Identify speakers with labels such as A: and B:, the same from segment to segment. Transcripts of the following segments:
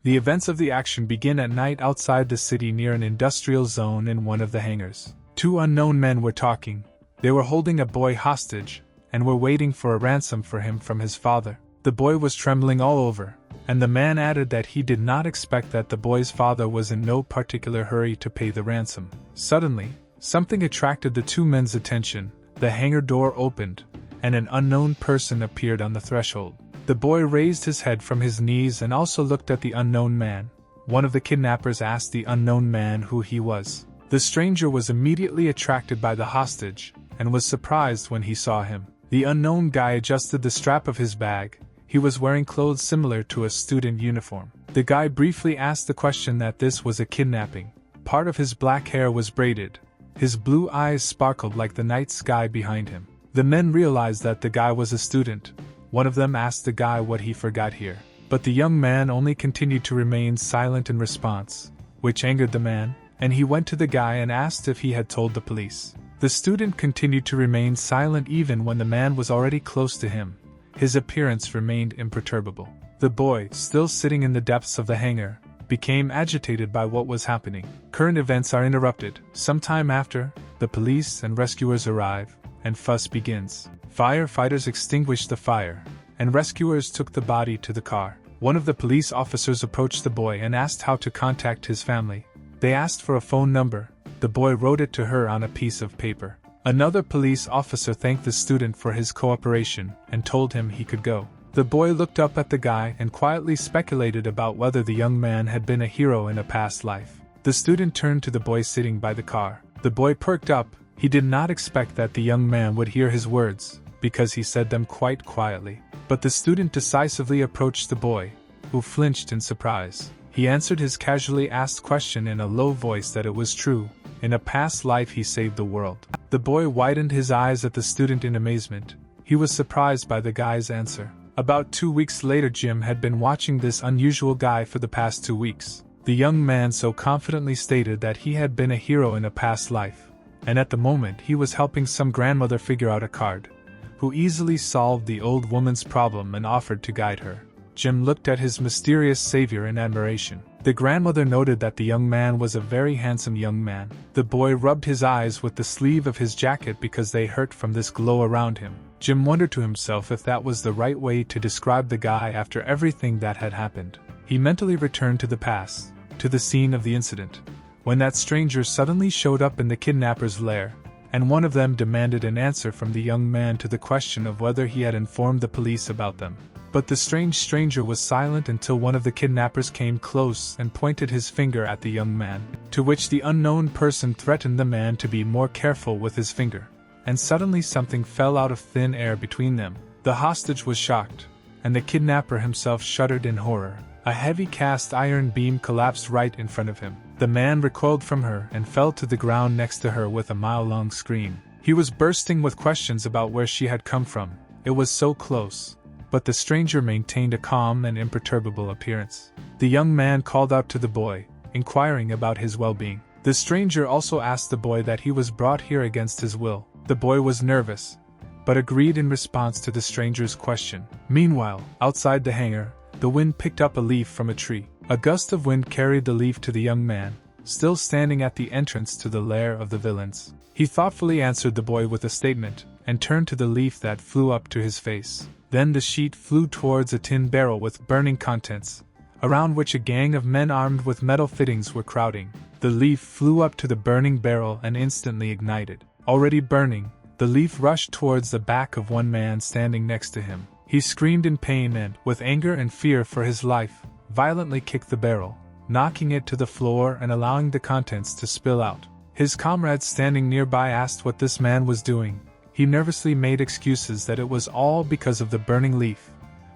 A: The events of the action begin at night outside the city near an industrial zone in one of the hangars. Two unknown men were talking. They were holding a boy hostage, and were waiting for a ransom for him from his father. The boy was trembling all over, and the man added that he did not expect that the boy's father was in no particular hurry to pay the ransom. Suddenly, something attracted the two men's attention. The hangar door opened, and an unknown person appeared on the threshold. The boy raised his head from his knees and also looked at the unknown man. One of the kidnappers asked the unknown man who he was. The stranger was immediately attracted by the hostage, and was surprised when he saw him. The unknown guy adjusted the strap of his bag. He was wearing clothes similar to a student uniform. The guy briefly asked the question that this was a kidnapping. Part of his black hair was braided. His blue eyes sparkled like the night sky behind him. The men realized that the guy was a student. One of them asked the guy what he forgot here. But the young man only continued to remain silent in response, which angered the man, and he went to the guy and asked if he had told the police. The student continued to remain silent even when the man was already close to him. His appearance remained imperturbable. The boy, still sitting in the depths of the hangar, became agitated by what was happening. Current events are interrupted. Sometime after, the police and rescuers arrive, and fuss begins. Firefighters extinguished the fire, and rescuers took the body to the car. One of the police officers approached the boy and asked how to contact his family. They asked for a phone number. The boy wrote it to her on a piece of paper. Another police officer thanked the student for his cooperation and told him he could go. The boy looked up at the guy and quietly speculated about whether the young man had been a hero in a past life. The student turned to the boy sitting by the car. The boy perked up. He did not expect that the young man would hear his words, because he said them quite quietly. But the student decisively approached the boy, who flinched in surprise. He answered his casually asked question in a low voice that it was true. In a past life he saved the world. The boy widened his eyes at the student in amazement. He was surprised by the guy's answer. About 2 weeks later, Jim had been watching this unusual guy for the past 2 weeks. The young man so confidently stated that he had been a hero in a past life, and at the moment he was helping some grandmother figure out a card, who easily solved the old woman's problem and offered to guide her. Jim looked at his mysterious savior in admiration. The grandmother noted that the young man was a very handsome young man. The boy rubbed his eyes with the sleeve of his jacket because they hurt from this glow around him. Jim wondered to himself if that was the right way to describe the guy after everything that had happened. He mentally returned to the past, to the scene of the incident, when that stranger suddenly showed up in the kidnapper's lair, and one of them demanded an answer from the young man to the question of whether he had informed the police about them. But the strange stranger was silent until one of the kidnappers came close and pointed his finger at the young man, to which the unknown person threatened the man to be more careful with his finger. And suddenly something fell out of thin air between them. The hostage was shocked, and the kidnapper himself shuddered in horror. A heavy cast iron beam collapsed right in front of him. The man recoiled from her and fell to the ground next to her with a mile-long scream. He was bursting with questions about where she had come from. It was so close. But the stranger maintained a calm and imperturbable appearance. The young man called out to the boy, inquiring about his well-being. The stranger also asked the boy that he was brought here against his will. The boy was nervous, but agreed in response to the stranger's question. Meanwhile, outside the hangar, the wind picked up a leaf from a tree. A gust of wind carried the leaf to the young man, still standing at the entrance to the lair of the villains. He thoughtfully answered the boy with a statement, and turned to the leaf that flew up to his face. Then the sheet flew towards a tin barrel with burning contents, around which a gang of men armed with metal fittings were crowding. The leaf flew up to the burning barrel and instantly ignited. Already burning, the leaf rushed towards the back of one man standing next to him. He screamed in pain and, with anger and fear for his life, violently kicked the barrel, knocking it to the floor and allowing the contents to spill out. His comrades standing nearby asked what this man was doing. He nervously made excuses that it was all because of the burning leaf.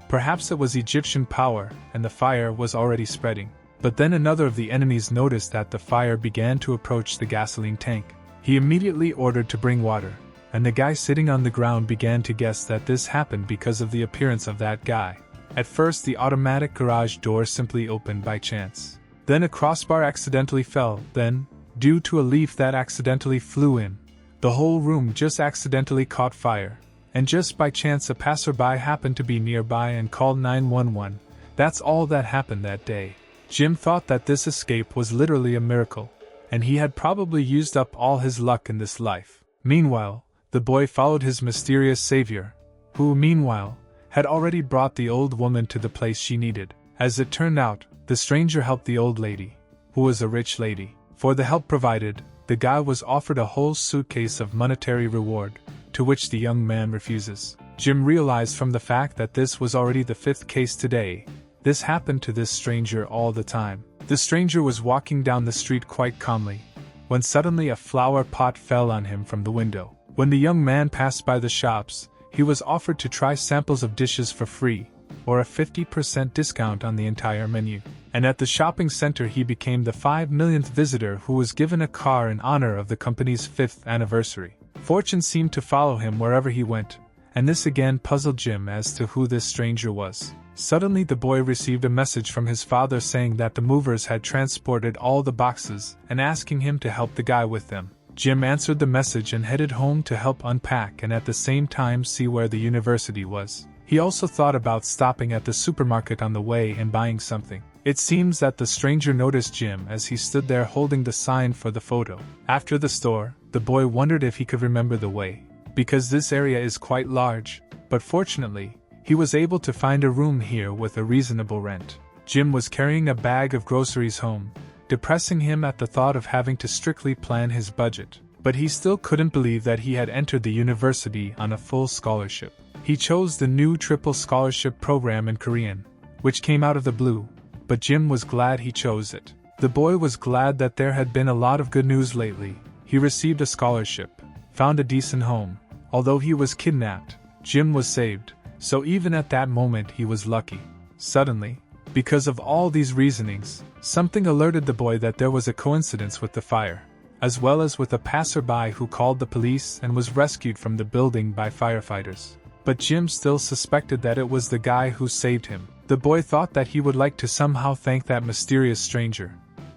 A: Perhaps it was Egyptian power, and the fire was already spreading. But then another of the enemies noticed that the fire began to approach the gasoline tank. He immediately ordered to bring water, and the guy sitting on the ground began to guess that this happened because of the appearance of that guy. At first, the automatic garage door simply opened by chance. Then a crossbar accidentally fell. Then, due to a leaf that accidentally flew in, the whole room just accidentally caught fire. And just by chance a passerby happened to be nearby and called 911. That's all that happened that day. Jim thought that this escape was literally a miracle, and he had probably used up all his luck in this life. Meanwhile, the boy followed his mysterious savior, who, meanwhile, had already brought the old woman to the place she needed. As it turned out, the stranger helped the old lady, who was a rich lady. For the help provided, the guy was offered a whole suitcase of monetary reward, to which the young man refuses. Jim realized from the fact that this was already the 5th case today. This happened to this stranger all the time. The stranger was walking down the street quite calmly, when suddenly a flower pot fell on him from the window. When the young man passed by the shops, he was offered to try samples of dishes for free, or a 50% discount on the entire menu. And at the shopping center he became the 5 millionth visitor who was given a car in honor of the company's 5th anniversary. Fortune seemed to follow him wherever he went, and this again puzzled Jim as to who this stranger was. Suddenly the boy received a message from his father saying that the movers had transported all the boxes and asking him to help the guy with them. Jim answered the message and headed home to help unpack and at the same time see where the university was. He also thought about stopping at the supermarket on the way and buying something. It seems that the stranger noticed Jim as he stood there holding the sign for the photo. After the store, the boy wondered if he could remember the way, because this area is quite large, but fortunately, he was able to find a room here with a reasonable rent. Jim was carrying a bag of groceries home, depressing him at the thought of having to strictly plan his budget. But he still couldn't believe that he had entered the university on a full scholarship. He chose the new triple scholarship program in Korean, which came out of the blue, but Jim was glad he chose it. The boy was glad that there had been a lot of good news lately. He received a scholarship, found a decent home. Although he was kidnapped, Jim was saved. So even at that moment he was lucky. Suddenly, because of all these reasonings, something alerted the boy that there was a coincidence with the fire, as well as with a passerby who called the police and was rescued from the building by firefighters. But Jim still suspected that it was the guy who saved him. The boy thought that he would like to somehow thank that mysterious stranger,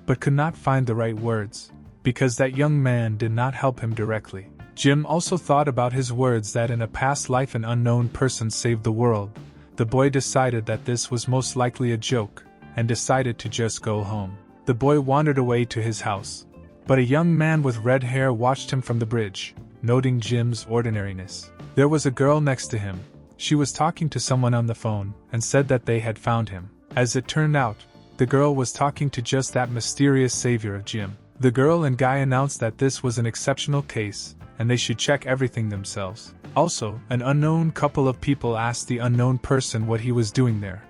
A: but could not find the right words, because that young man did not help him directly. Jim also thought about his words that in a past life an unknown person saved the world. The boy decided that this was most likely a joke, and decided to just go home. The boy wandered away to his house, but a young man with red hair watched him from the bridge, noting Jim's ordinariness. There was a girl next to him. She was talking to someone on the phone, and said that they had found him. As it turned out, the girl was talking to just that mysterious savior of Jim. The girl and guy announced that this was an exceptional case, and they should check everything themselves. Also, an unknown couple of people asked the unknown person what he was doing there.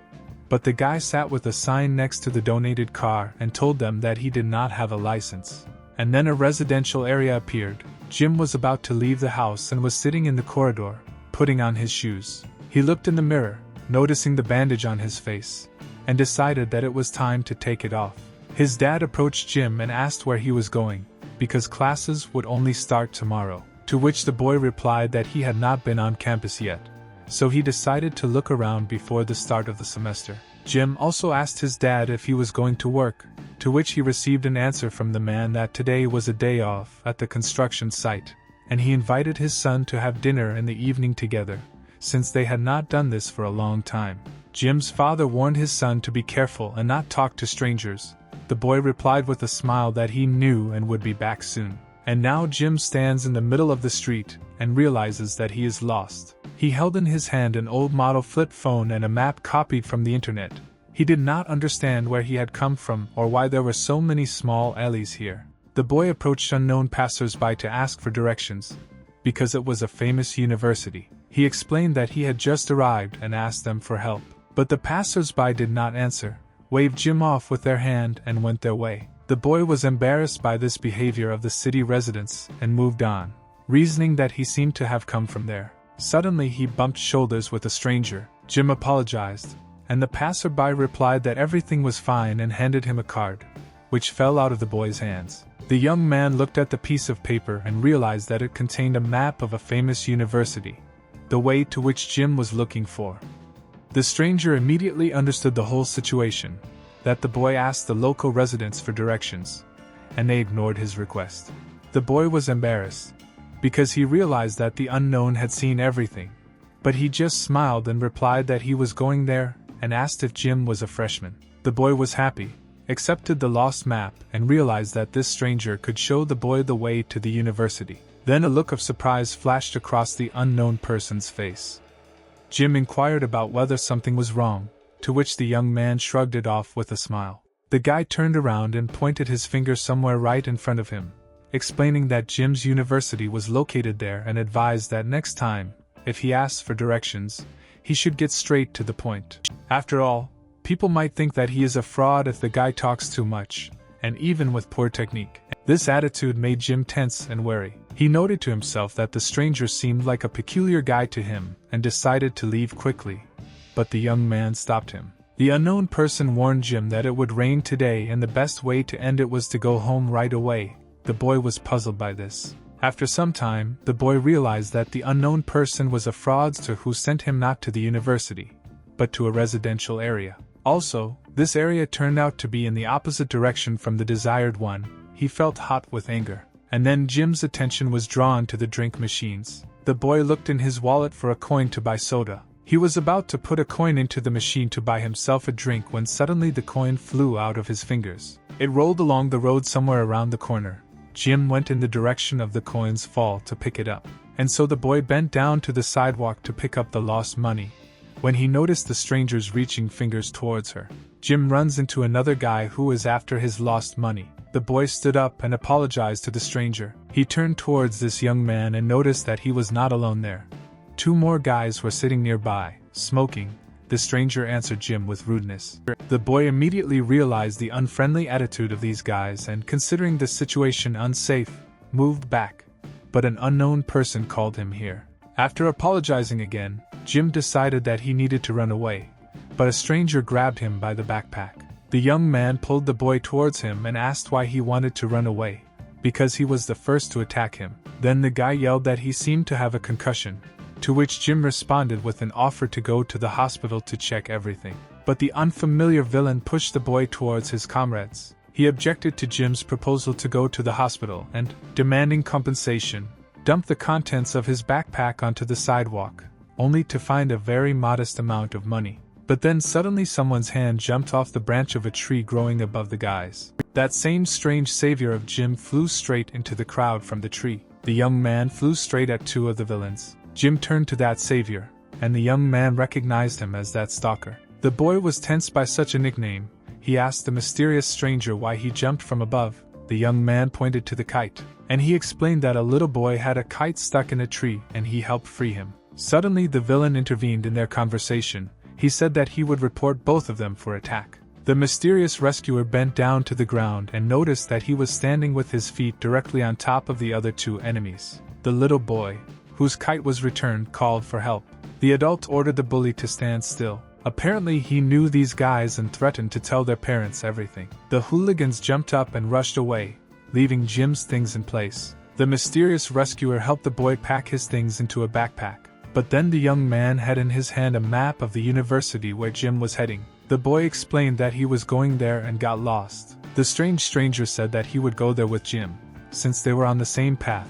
A: But the guy sat with a sign next to the donated car and told them that he did not have a license. And then a residential area appeared. Jim was about to leave the house and was sitting in the corridor, putting on his shoes. He looked in the mirror, noticing the bandage on his face, and decided that it was time to take it off. His dad approached Jim and asked where he was going, because classes would only start tomorrow, to which the boy replied that he had not been on campus yet, so he decided to look around before the start of the semester. Jim also asked his dad if he was going to work, to which he received an answer from the man that today was a day off at the construction site, and he invited his son to have dinner in the evening together, since they had not done this for a long time. Jim's father warned his son to be careful and not talk to strangers. The boy replied with a smile that he knew and would be back soon. And now Jim stands in the middle of the street and realizes that he is lost. He held in his hand an old model flip phone and a map copied from the internet. He did not understand where he had come from or why there were so many small alleys here. The boy approached unknown passers-by to ask for directions, because it was a famous university. He explained that he had just arrived and asked them for help. But the passers-by did not answer, waved Jim off with their hand and went their way. The boy was embarrassed by this behavior of the city residents and moved on, reasoning that he seemed to have come from there. Suddenly he bumped shoulders with a stranger. Jim apologized, and the passerby replied that everything was fine and handed him a card, which fell out of the boy's hands. The young man looked at the piece of paper and realized that it contained a map of a famous university, the way to which Jim was looking for. The stranger immediately understood the whole situation, that the boy asked the local residents for directions, and they ignored his request. The boy was embarrassed, because he realized that the unknown had seen everything, but he just smiled and replied that he was going there, and asked if Jim was a freshman. The boy was happy, accepted the lost map, and realized that this stranger could show the boy the way to the university. Then a look of surprise flashed across the unknown person's face. Jim inquired about whether something was wrong, to which the young man shrugged it off with a smile. The guy turned around and pointed his finger somewhere right in front of him, explaining that Jim's university was located there and advised that next time, if he asks for directions, he should get straight to the point. After all, people might think that he is a fraud if the guy talks too much, and even with poor technique. This attitude made Jim tense and wary. He noted to himself that the stranger seemed like a peculiar guy to him and decided to leave quickly. But the young man stopped him. The unknown person warned Jim that it would rain today and the best way to end it was to go home right away. The boy was puzzled by this. After some time, the boy realized that the unknown person was a fraudster who sent him not to the university, but to a residential area. Also, this area turned out to be in the opposite direction from the desired one. He felt hot with anger. And then Jim's attention was drawn to the drink machines. The boy looked in his wallet for a coin to buy soda. He was about to put a coin into the machine to buy himself a drink when suddenly the coin flew out of his fingers. It rolled along the road somewhere around the corner. Jim went in the direction of the coin's fall to pick it up, and so the boy bent down to the sidewalk to pick up the lost money. When he noticed the stranger's reaching fingers towards her, Jim runs into another guy who is after his lost money. The boy stood up and apologized to the stranger. He turned towards this young man and noticed that he was not alone there. 2 more guys were sitting nearby, smoking. The stranger answered Jim with rudeness. The boy immediately realized the unfriendly attitude of these guys and, considering the situation unsafe, moved back. But an unknown person called him here. After apologizing again, Jim decided that he needed to run away, but a stranger grabbed him by the backpack. The young man pulled the boy towards him and asked why he wanted to run away. Because he was the first to attack him. Then the guy yelled that he seemed to have a concussion, to which Jim responded with an offer to go to the hospital to check everything. But the unfamiliar villain pushed the boy towards his comrades. He objected to Jim's proposal to go to the hospital and, demanding compensation, dumped the contents of his backpack onto the sidewalk, only to find a very modest amount of money. But then suddenly someone's hand jumped off the branch of a tree growing above the guys. That same strange savior of Jim flew straight into the crowd from the tree. The young man flew straight at 2 of the villains. Jim turned to that savior, and the young man recognized him as that stalker. The boy was tense by such a nickname. He asked the mysterious stranger why he jumped from above. The young man pointed to the kite, and he explained that a little boy had a kite stuck in a tree and he helped free him. Suddenly the villain intervened in their conversation. He said that he would report both of them for attack. The mysterious rescuer bent down to the ground and noticed that he was standing with his feet directly on top of the other 2 enemies. The little boy, whose kite was returned, called for help. The adult ordered the bully to stand still. Apparently he knew these guys and threatened to tell their parents everything. The hooligans jumped up and rushed away, leaving Jim's things in place. The mysterious rescuer helped the boy pack his things into a backpack. But then the young man had in his hand a map of the university where Jim was heading. The boy explained that he was going there and got lost. The strange stranger said that he would go there with Jim, since they were on the same path.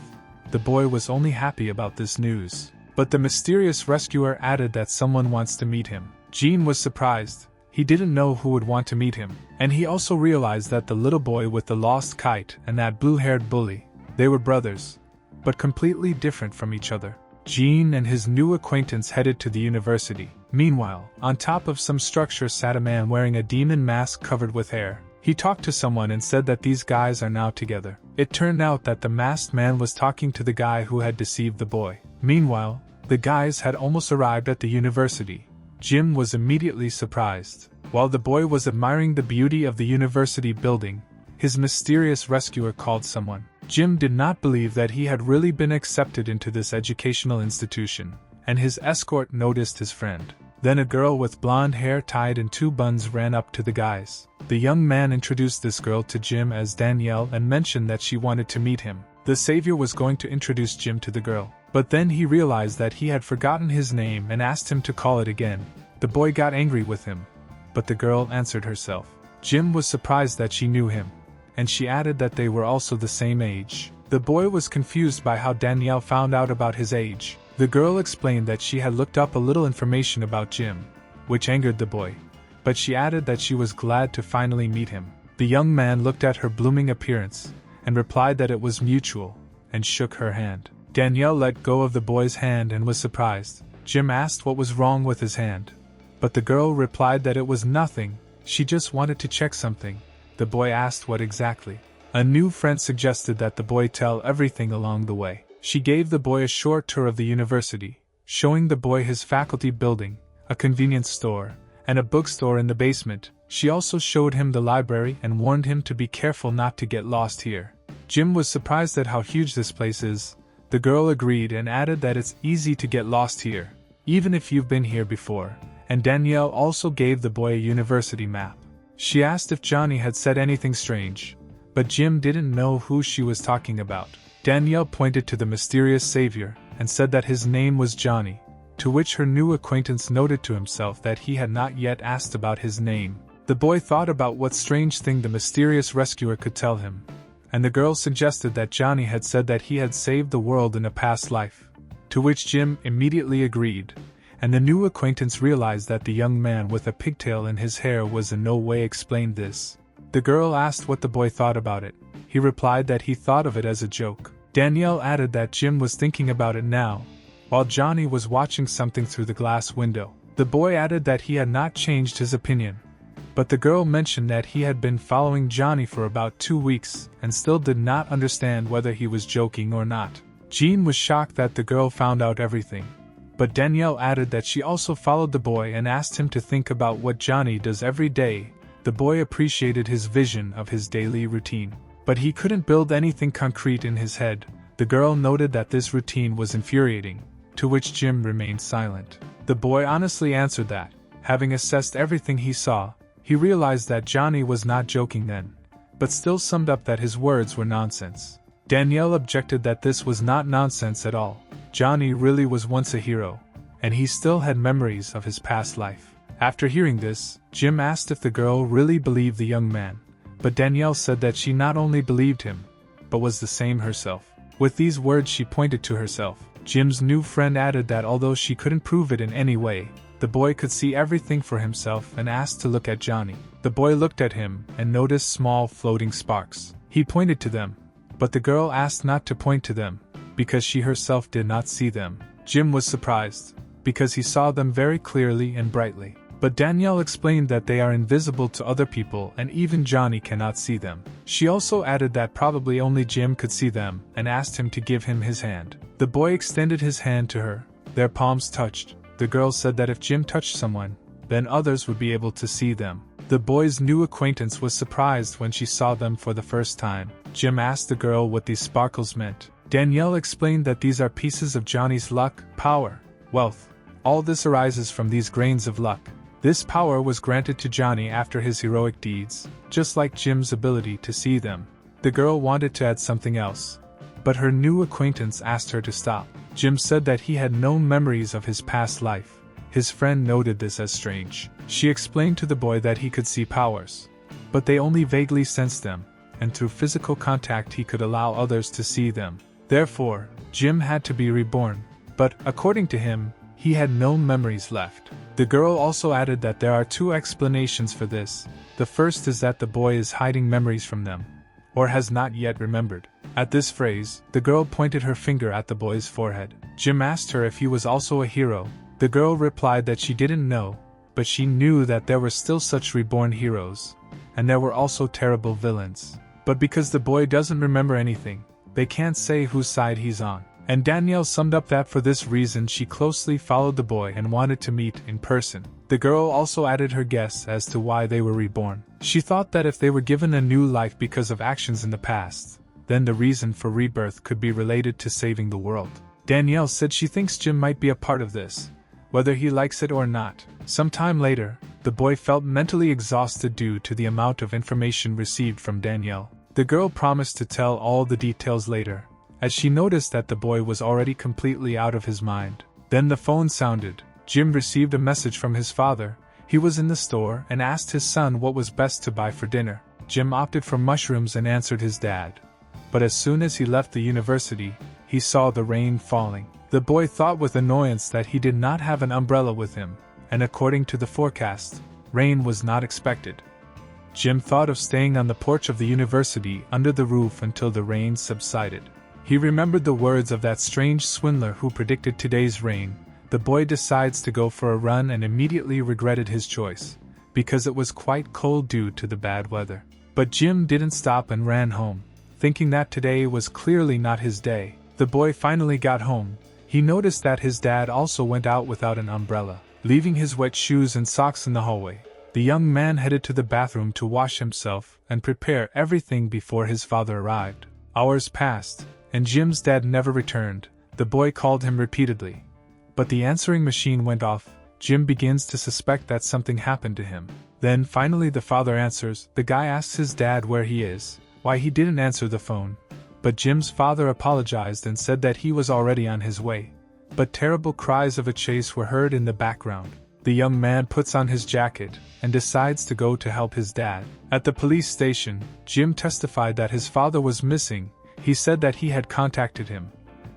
A: The boy was only happy about this news. But the mysterious rescuer added that someone wants to meet him. Gene was surprised. He didn't know who would want to meet him. And he also realized that the little boy with the lost kite and that blue-haired bully, they were brothers, but completely different from each other. Gene and his new acquaintance headed to the university. Meanwhile, on top of some structure sat a man wearing a demon mask covered with hair. He talked to someone and said that these guys are now together. It turned out that the masked man was talking to the guy who had deceived the boy. Meanwhile, the guys had almost arrived at the university. Jim was immediately surprised. While the boy was admiring the beauty of the university building, his mysterious rescuer called someone. Jim did not believe that he had really been accepted into this educational institution, and his escort noticed his friend. Then a girl with blonde hair tied in 2 buns ran up to the guys. The young man introduced this girl to Jim as Danielle and mentioned that she wanted to meet him. The savior was going to introduce Jim to the girl, but then he realized that he had forgotten his name and asked him to call it again. The boy got angry with him, but the girl answered herself. Jim was surprised that she knew him, and she added that they were also the same age. The boy was confused by how Danielle found out about his age. The girl explained that she had looked up a little information about Jim, which angered the boy, but she added that she was glad to finally meet him. The young man looked at her blooming appearance, and replied that it was mutual, and shook her hand. Danielle let go of the boy's hand and was surprised. Jim asked what was wrong with his hand, but the girl replied that it was nothing, she just wanted to check something. The boy asked what exactly. A new friend suggested that the boy tell everything along the way. She gave the boy a short tour of the university, showing the boy his faculty building, a convenience store, and a bookstore in the basement. She also showed him the library and warned him to be careful not to get lost here. Jim was surprised at how huge this place is. The girl agreed and added that it's easy to get lost here, even if you've been here before, and Danielle also gave the boy a university map. She asked if Johnny had said anything strange, but Jim didn't know who she was talking about. Danielle pointed to the mysterious savior and said that his name was Johnny, to which her new acquaintance noted to himself that he had not yet asked about his name. The boy thought about what strange thing the mysterious rescuer could tell him, and the girl suggested that Johnny had said that he had saved the world in a past life, to which Jim immediately agreed, and the new acquaintance realized that the young man with a pigtail in his hair was in no way explained this. The girl asked what the boy thought about it. He replied that he thought of it as a joke. Danielle added that Jim was thinking about it now, while Johnny was watching something through the glass window. The boy added that he had not changed his opinion, but the girl mentioned that he had been following Johnny for about 2 weeks and still did not understand whether he was joking or not. Jean was shocked that the girl found out everything, but Danielle added that she also followed the boy and asked him to think about what Johnny does every day. The boy appreciated his vision of his daily routine, but he couldn't build anything concrete in his head. The girl noted that this routine was infuriating, to which Jim remained silent. The boy honestly answered that, having assessed everything he saw, he realized that Johnny was not joking then, but still summed up that his words were nonsense. Danielle objected that this was not nonsense at all. Johnny really was once a hero, and he still had memories of his past life. After hearing this, Jim asked if the girl really believed the young man, but Danielle said that she not only believed him, but was the same herself. With these words she pointed to herself. Jim's new friend added that although she couldn't prove it in any way, the boy could see everything for himself and asked to look at Johnny. The boy looked at him and noticed small floating sparks. He pointed to them, but the girl asked not to point to them, because she herself did not see them. Jim was surprised, because he saw them very clearly and brightly. But Danielle explained that they are invisible to other people and even Johnny cannot see them. She also added that probably only Jim could see them and asked him to give him his hand. The boy extended his hand to her. Their palms touched. The girl said that if Jim touched someone, then others would be able to see them. The boy's new acquaintance was surprised when she saw them for the first time. Jim asked the girl what these sparkles meant. Danielle explained that these are pieces of Johnny's luck, power, wealth. All this arises from these grains of luck. This power was granted to Johnny after his heroic deeds, just like Jim's ability to see them. The girl wanted to add something else, but her new acquaintance asked her to stop. Jim said that he had no memories of his past life. His friend noted this as strange. She explained to the boy that he could see powers, but they only vaguely sensed them, and through physical contact he could allow others to see them. Therefore, Jim had to be reborn, but, according to him, he had no memories left. The girl also added that there are 2 explanations for this. The first is that the boy is hiding memories from them, or has not yet remembered. At this phrase, the girl pointed her finger at the boy's forehead. Jim asked her if he was also a hero. The girl replied that she didn't know, but she knew that there were still such reborn heroes, and there were also terrible villains. But because the boy doesn't remember anything, they can't say whose side he's on. And Danielle summed up that for this reason she closely followed the boy and wanted to meet in person. The girl also added her guess as to why they were reborn. She thought that if they were given a new life because of actions in the past, then the reason for rebirth could be related to saving the world. Danielle said she thinks Jim might be a part of this, whether he likes it or not. Sometime later, the boy felt mentally exhausted due to the amount of information received from Danielle. The girl promised to tell all the details later, as she noticed that the boy was already completely out of his mind. Then the phone sounded. Jim received a message from his father. He was in the store and asked his son what was best to buy for dinner. Jim opted for mushrooms and answered his dad. But as soon as he left the university, he saw the rain falling. The boy thought with annoyance that he did not have an umbrella with him, and according to the forecast, rain was not expected. Jim thought of staying on the porch of the university under the roof until the rain subsided. He remembered the words of that strange swindler who predicted today's rain. The boy decides to go for a run and immediately regretted his choice, because it was quite cold due to the bad weather. But Jim didn't stop and ran home, thinking that today was clearly not his day. The boy finally got home. He noticed that his dad also went out without an umbrella, leaving his wet shoes and socks in the hallway. The young man headed to the bathroom to wash himself and prepare everything before his father arrived. Hours passed, and Jim's dad never returned. The boy called him repeatedly, but the answering machine went off. Jim begins to suspect that something happened to him. Then finally the father answers. The guy asks his dad where he is, why he didn't answer the phone. But Jim's father apologized and said that he was already on his way. But terrible cries of a chase were heard in the background. The young man puts on his jacket and decides to go to help his dad. At the police station, Jim testified that his father was missing. He said that he had contacted him,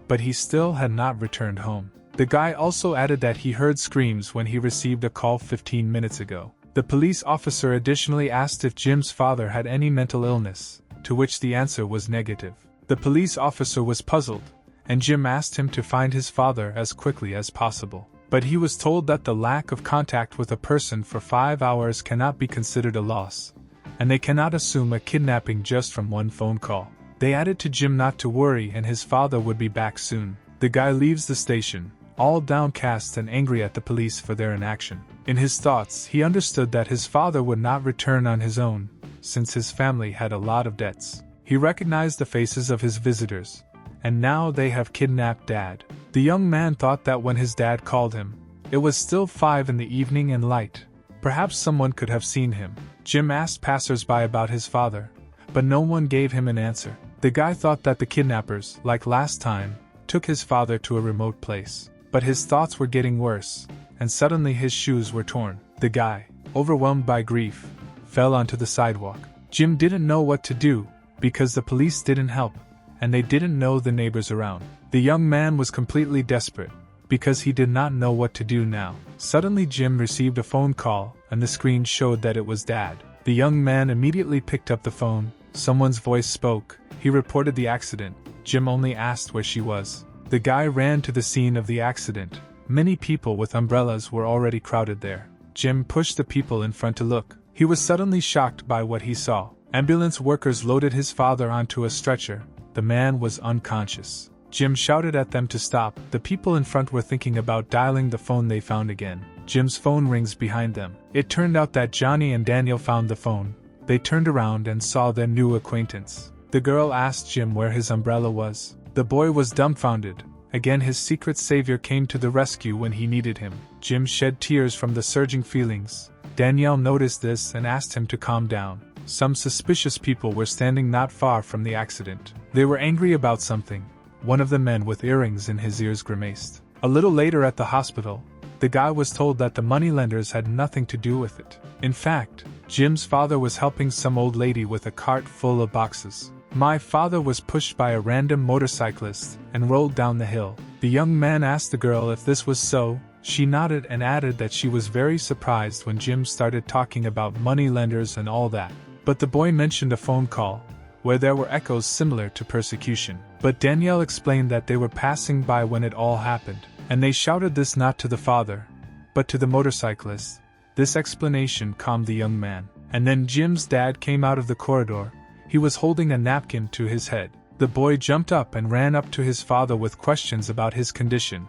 A: but he still had not returned home. The guy also added that he heard screams when he received a call 15 minutes ago. The police officer additionally asked if Jim's father had any mental illness, to which the answer was negative. The police officer was puzzled, and Jim asked him to find his father as quickly as possible. But he was told that the lack of contact with a person for 5 hours cannot be considered a loss, and they cannot assume a kidnapping just from one phone call. They added to Jim not to worry and his father would be back soon. The guy leaves the station, all downcast and angry at the police for their inaction. In his thoughts, he understood that his father would not return on his own, since his family had a lot of debts. He recognized the faces of his visitors, and now they have kidnapped Dad. The young man thought that when his dad called him, it was still 5 in the evening and light. Perhaps someone could have seen him. Jim asked passers-by about his father, but no one gave him an answer. The guy thought that the kidnappers, like last time, took his father to a remote place. But his thoughts were getting worse, and suddenly his shoes were torn. The guy, overwhelmed by grief, fell onto the sidewalk. Jim didn't know what to do, because the police didn't help, and they didn't know the neighbors around. The young man was completely desperate, because he did not know what to do now. Suddenly Jim received a phone call, and the screen showed that it was Dad. The young man immediately picked up the phone. Someone's voice spoke. He reported the accident. Jim only asked where she was. The guy ran to the scene of the accident. Many people with umbrellas were already crowded there. Jim pushed the people in front to look. He was suddenly shocked by what he saw. Ambulance workers loaded his father onto a stretcher. The man was unconscious. Jim shouted at them to stop. The people in front were thinking about dialing the phone they found again. Jim's phone rings behind them. It turned out that Johnny and Daniel found the phone. They turned around and saw their new acquaintance. The girl asked Jim where his umbrella was. The boy was dumbfounded. Again his secret savior came to the rescue when he needed him. Jim shed tears from the surging feelings. Danielle noticed this and asked him to calm down. Some suspicious people were standing not far from the accident. They were angry about something. One of the men with earrings in his ears grimaced. A little later at the hospital, the guy was told that the moneylenders had nothing to do with it. In fact, Jim's father was helping some old lady with a cart full of boxes. My father was pushed by a random motorcyclist and rolled down the hill. The young man asked the girl if this was so. She nodded and added that she was very surprised when Jim started talking about moneylenders and all that. But the boy mentioned a phone call, where there were echoes similar to persecution. But Danielle explained that they were passing by when it all happened, and they shouted this not to the father, but to the motorcyclist. This explanation calmed the young man. And then Jim's dad came out of the corridor. He was holding a napkin to his head. The boy jumped up and ran up to his father with questions about his condition,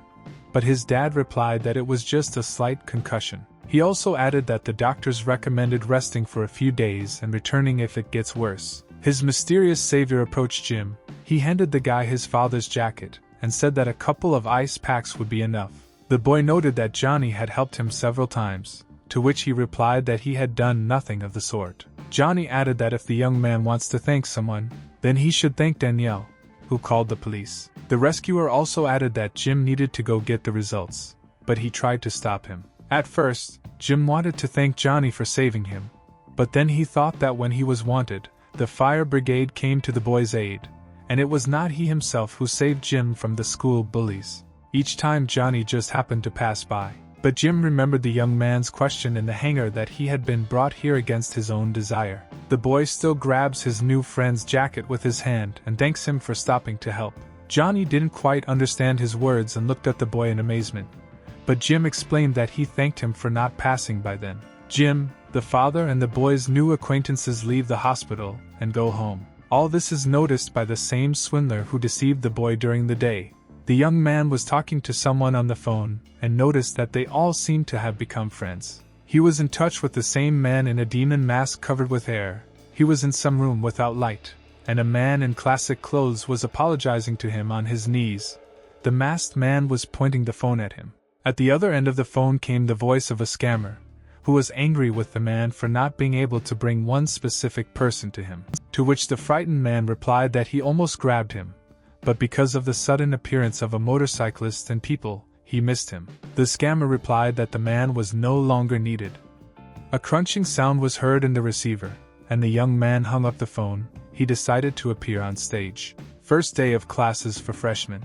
A: but his dad replied that it was just a slight concussion. He also added that the doctors recommended resting for a few days and returning if it gets worse. His mysterious savior approached Jim. He handed the guy his father's jacket and said that a couple of ice packs would be enough. The boy noted that Johnny had helped him several times, to which he replied that he had done nothing of the sort. Johnny added that if the young man wants to thank someone, then he should thank Danielle, who called the police. The rescuer also added that Jim needed to go get the results, but he tried to stop him. At first, Jim wanted to thank Johnny for saving him, but then he thought that when he was wanted, the fire brigade came to the boy's aid, and it was not he himself who saved Jim from the school bullies. Each time Johnny just happened to pass by. But Jim remembered the young man's question in the hangar that he had been brought here against his own desire. The boy still grabs his new friend's jacket with his hand and thanks him for stopping to help. Johnny didn't quite understand his words and looked at the boy in amazement. But Jim explained that he thanked him for not passing by then. Jim, the father, and the boy's new acquaintances leave the hospital and go home. All this is noticed by the same swindler who deceived the boy during the day. The young man was talking to someone on the phone and noticed that they all seemed to have become friends. He was in touch with the same man in a demon mask covered with hair. He was in some room without light, and a man in classic clothes was apologizing to him on his knees. The masked man was pointing the phone at him. At the other end of the phone came the voice of a scammer, who was angry with the man for not being able to bring one specific person to him. To which the frightened man replied that he almost grabbed him, but because of the sudden appearance of a motorcyclist and people, he missed him. The scammer replied that the man was no longer needed. A crunching sound was heard in the receiver, and the young man hung up the phone. He decided to appear on stage. First day of classes for freshmen.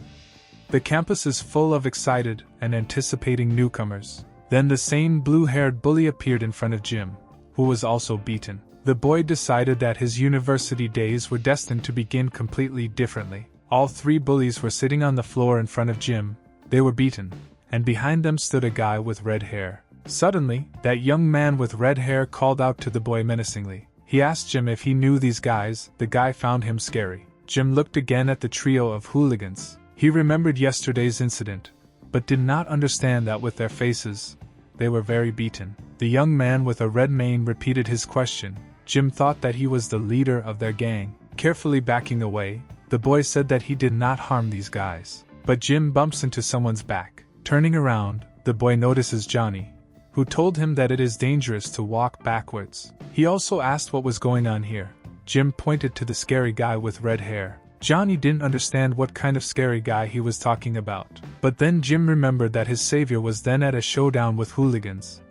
A: The campus is full of excited and anticipating newcomers. Then the same blue-haired bully appeared in front of Jim, who was also beaten. The boy decided that his university days were destined to begin completely differently. All three bullies were sitting on the floor in front of Jim. They were beaten, and behind them stood a guy with red hair. Suddenly, that young man with red hair called out to the boy menacingly. He asked Jim if he knew these guys. The guy found him scary. Jim looked again at the trio of hooligans. He remembered yesterday's incident, but did not understand that with their faces, they were very beaten. The young man with a red mane repeated his question. Jim thought that he was the leader of their gang. Carefully backing away, the boy said that he did not harm these guys. But Jim bumps into someone's back. Turning around, the boy notices Johnny, who told him that it is dangerous to walk backwards. He also asked what was going on here. Jim pointed to the scary guy with red hair. Johnny didn't understand what kind of scary guy he was talking about. But then Jim remembered that his savior was then at a showdown with hooligans,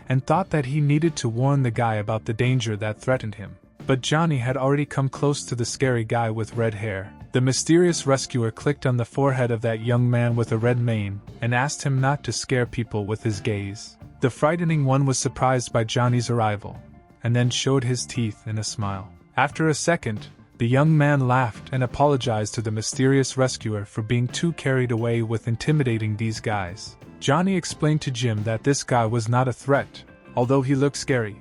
A: and thought that he needed to warn the guy about the danger that threatened him. But Johnny had already come close to the scary guy with red hair. The mysterious rescuer clicked on the forehead of that young man with a red mane, and asked him not to scare people with his gaze. The frightening one was surprised by Johnny's arrival, and then showed his teeth in a smile. After a second, the young man laughed and apologized to the mysterious rescuer for being too carried away with intimidating these guys. Johnny explained to Jim that this guy was not a threat, although he looked scary,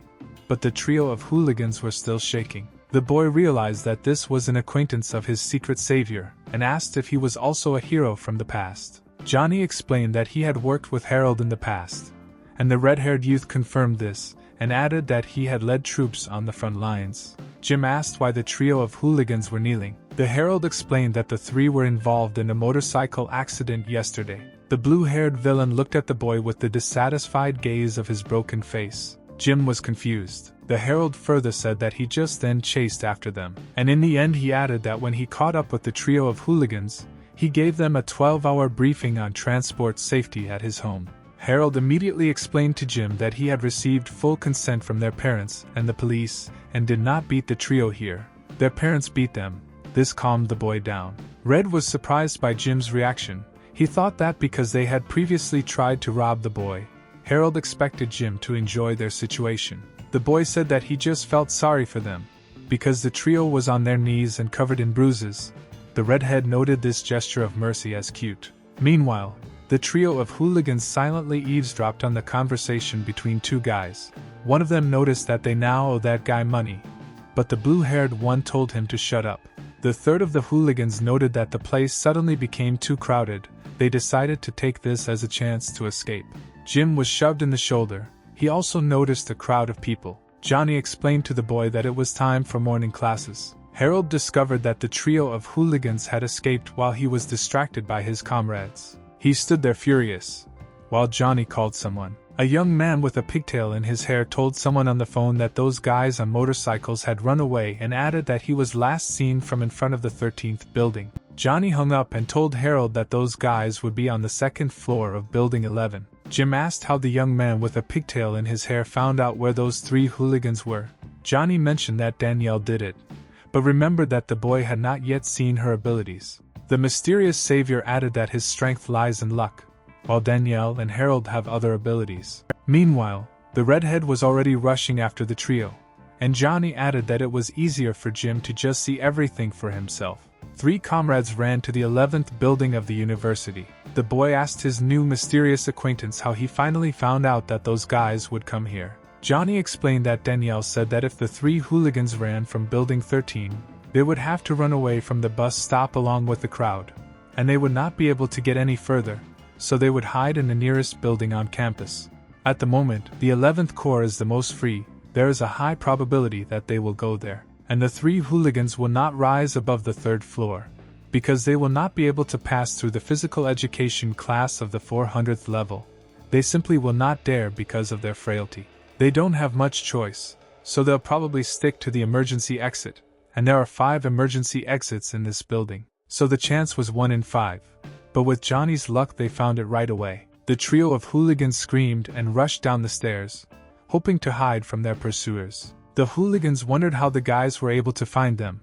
A: but the trio of hooligans were still shaking. The boy realized that this was an acquaintance of his secret savior, and asked if he was also a hero from the past. Johnny explained that he had worked with Harold in the past, and the red-haired youth confirmed this, and added that he had led troops on the front lines. Jim asked why the trio of hooligans were kneeling. The herald explained that the three were involved in a motorcycle accident yesterday. The blue-haired villain looked at the boy with the dissatisfied gaze of his broken face. Jim was confused. The herald further said that he just then chased after them, and in the end he added that when he caught up with the trio of hooligans, he gave them a 12-hour briefing on transport safety at his home. Harold immediately explained to Jim that he had received full consent from their parents and the police, and did not beat the trio here. Their parents beat them. This calmed the boy down. Red was surprised by Jim's reaction. He thought that because they had previously tried to rob the boy, Harold expected Jim to enjoy their situation. The boy said that he just felt sorry for them, because the trio was on their knees and covered in bruises. The redhead noted this gesture of mercy as cute. Meanwhile, the trio of hooligans silently eavesdropped on the conversation between two guys. One of them noticed that they now owe that guy money, but the blue-haired one told him to shut up. The third of the hooligans noted that the place suddenly became too crowded. They decided to take this as a chance to escape. Jim was shoved in the shoulder. He also noticed a crowd of people. Johnny explained to the boy that it was time for morning classes. Harold discovered that the trio of hooligans had escaped while he was distracted by his comrades. He stood there furious, while Johnny called someone. A young man with a pigtail in his hair told someone on the phone that those guys on motorcycles had run away and added that he was last seen from in front of the 13th building. Johnny hung up and told Harold that those guys would be on the second floor of Building 11. Jim asked how the young man with a pigtail in his hair found out where those three hooligans were. Johnny mentioned that Danielle did it, but remembered that the boy had not yet seen her abilities. The mysterious savior added that his strength lies in luck. while Danielle and Harold have other abilities. Meanwhile, the redhead was already rushing after the trio, and Johnny added that it was easier for Jim to just see everything for himself. 3 comrades ran to the 11th building of the university. The boy asked his new mysterious acquaintance how he finally found out that those guys would come here. Johnny explained that Danielle said that if the 3 hooligans ran from building 13, they would have to run away from the bus stop along with the crowd, and they would not be able to get any further, so they would hide in the nearest building on campus. At the moment, the 11th Corps is the most free. There is a high probability that they will go there, and the 3 hooligans will not rise above the 3rd floor, because they will not be able to pass through the physical education class of the 400th level. They simply will not dare because of their frailty. They don't have much choice, so they'll probably stick to the emergency exit, and there are 5 emergency exits in this building, so the chance was 1 in 5. But with Johnny's luck they found it right away. The trio of hooligans screamed and rushed down the stairs, hoping to hide from their pursuers. The hooligans wondered how the guys were able to find them,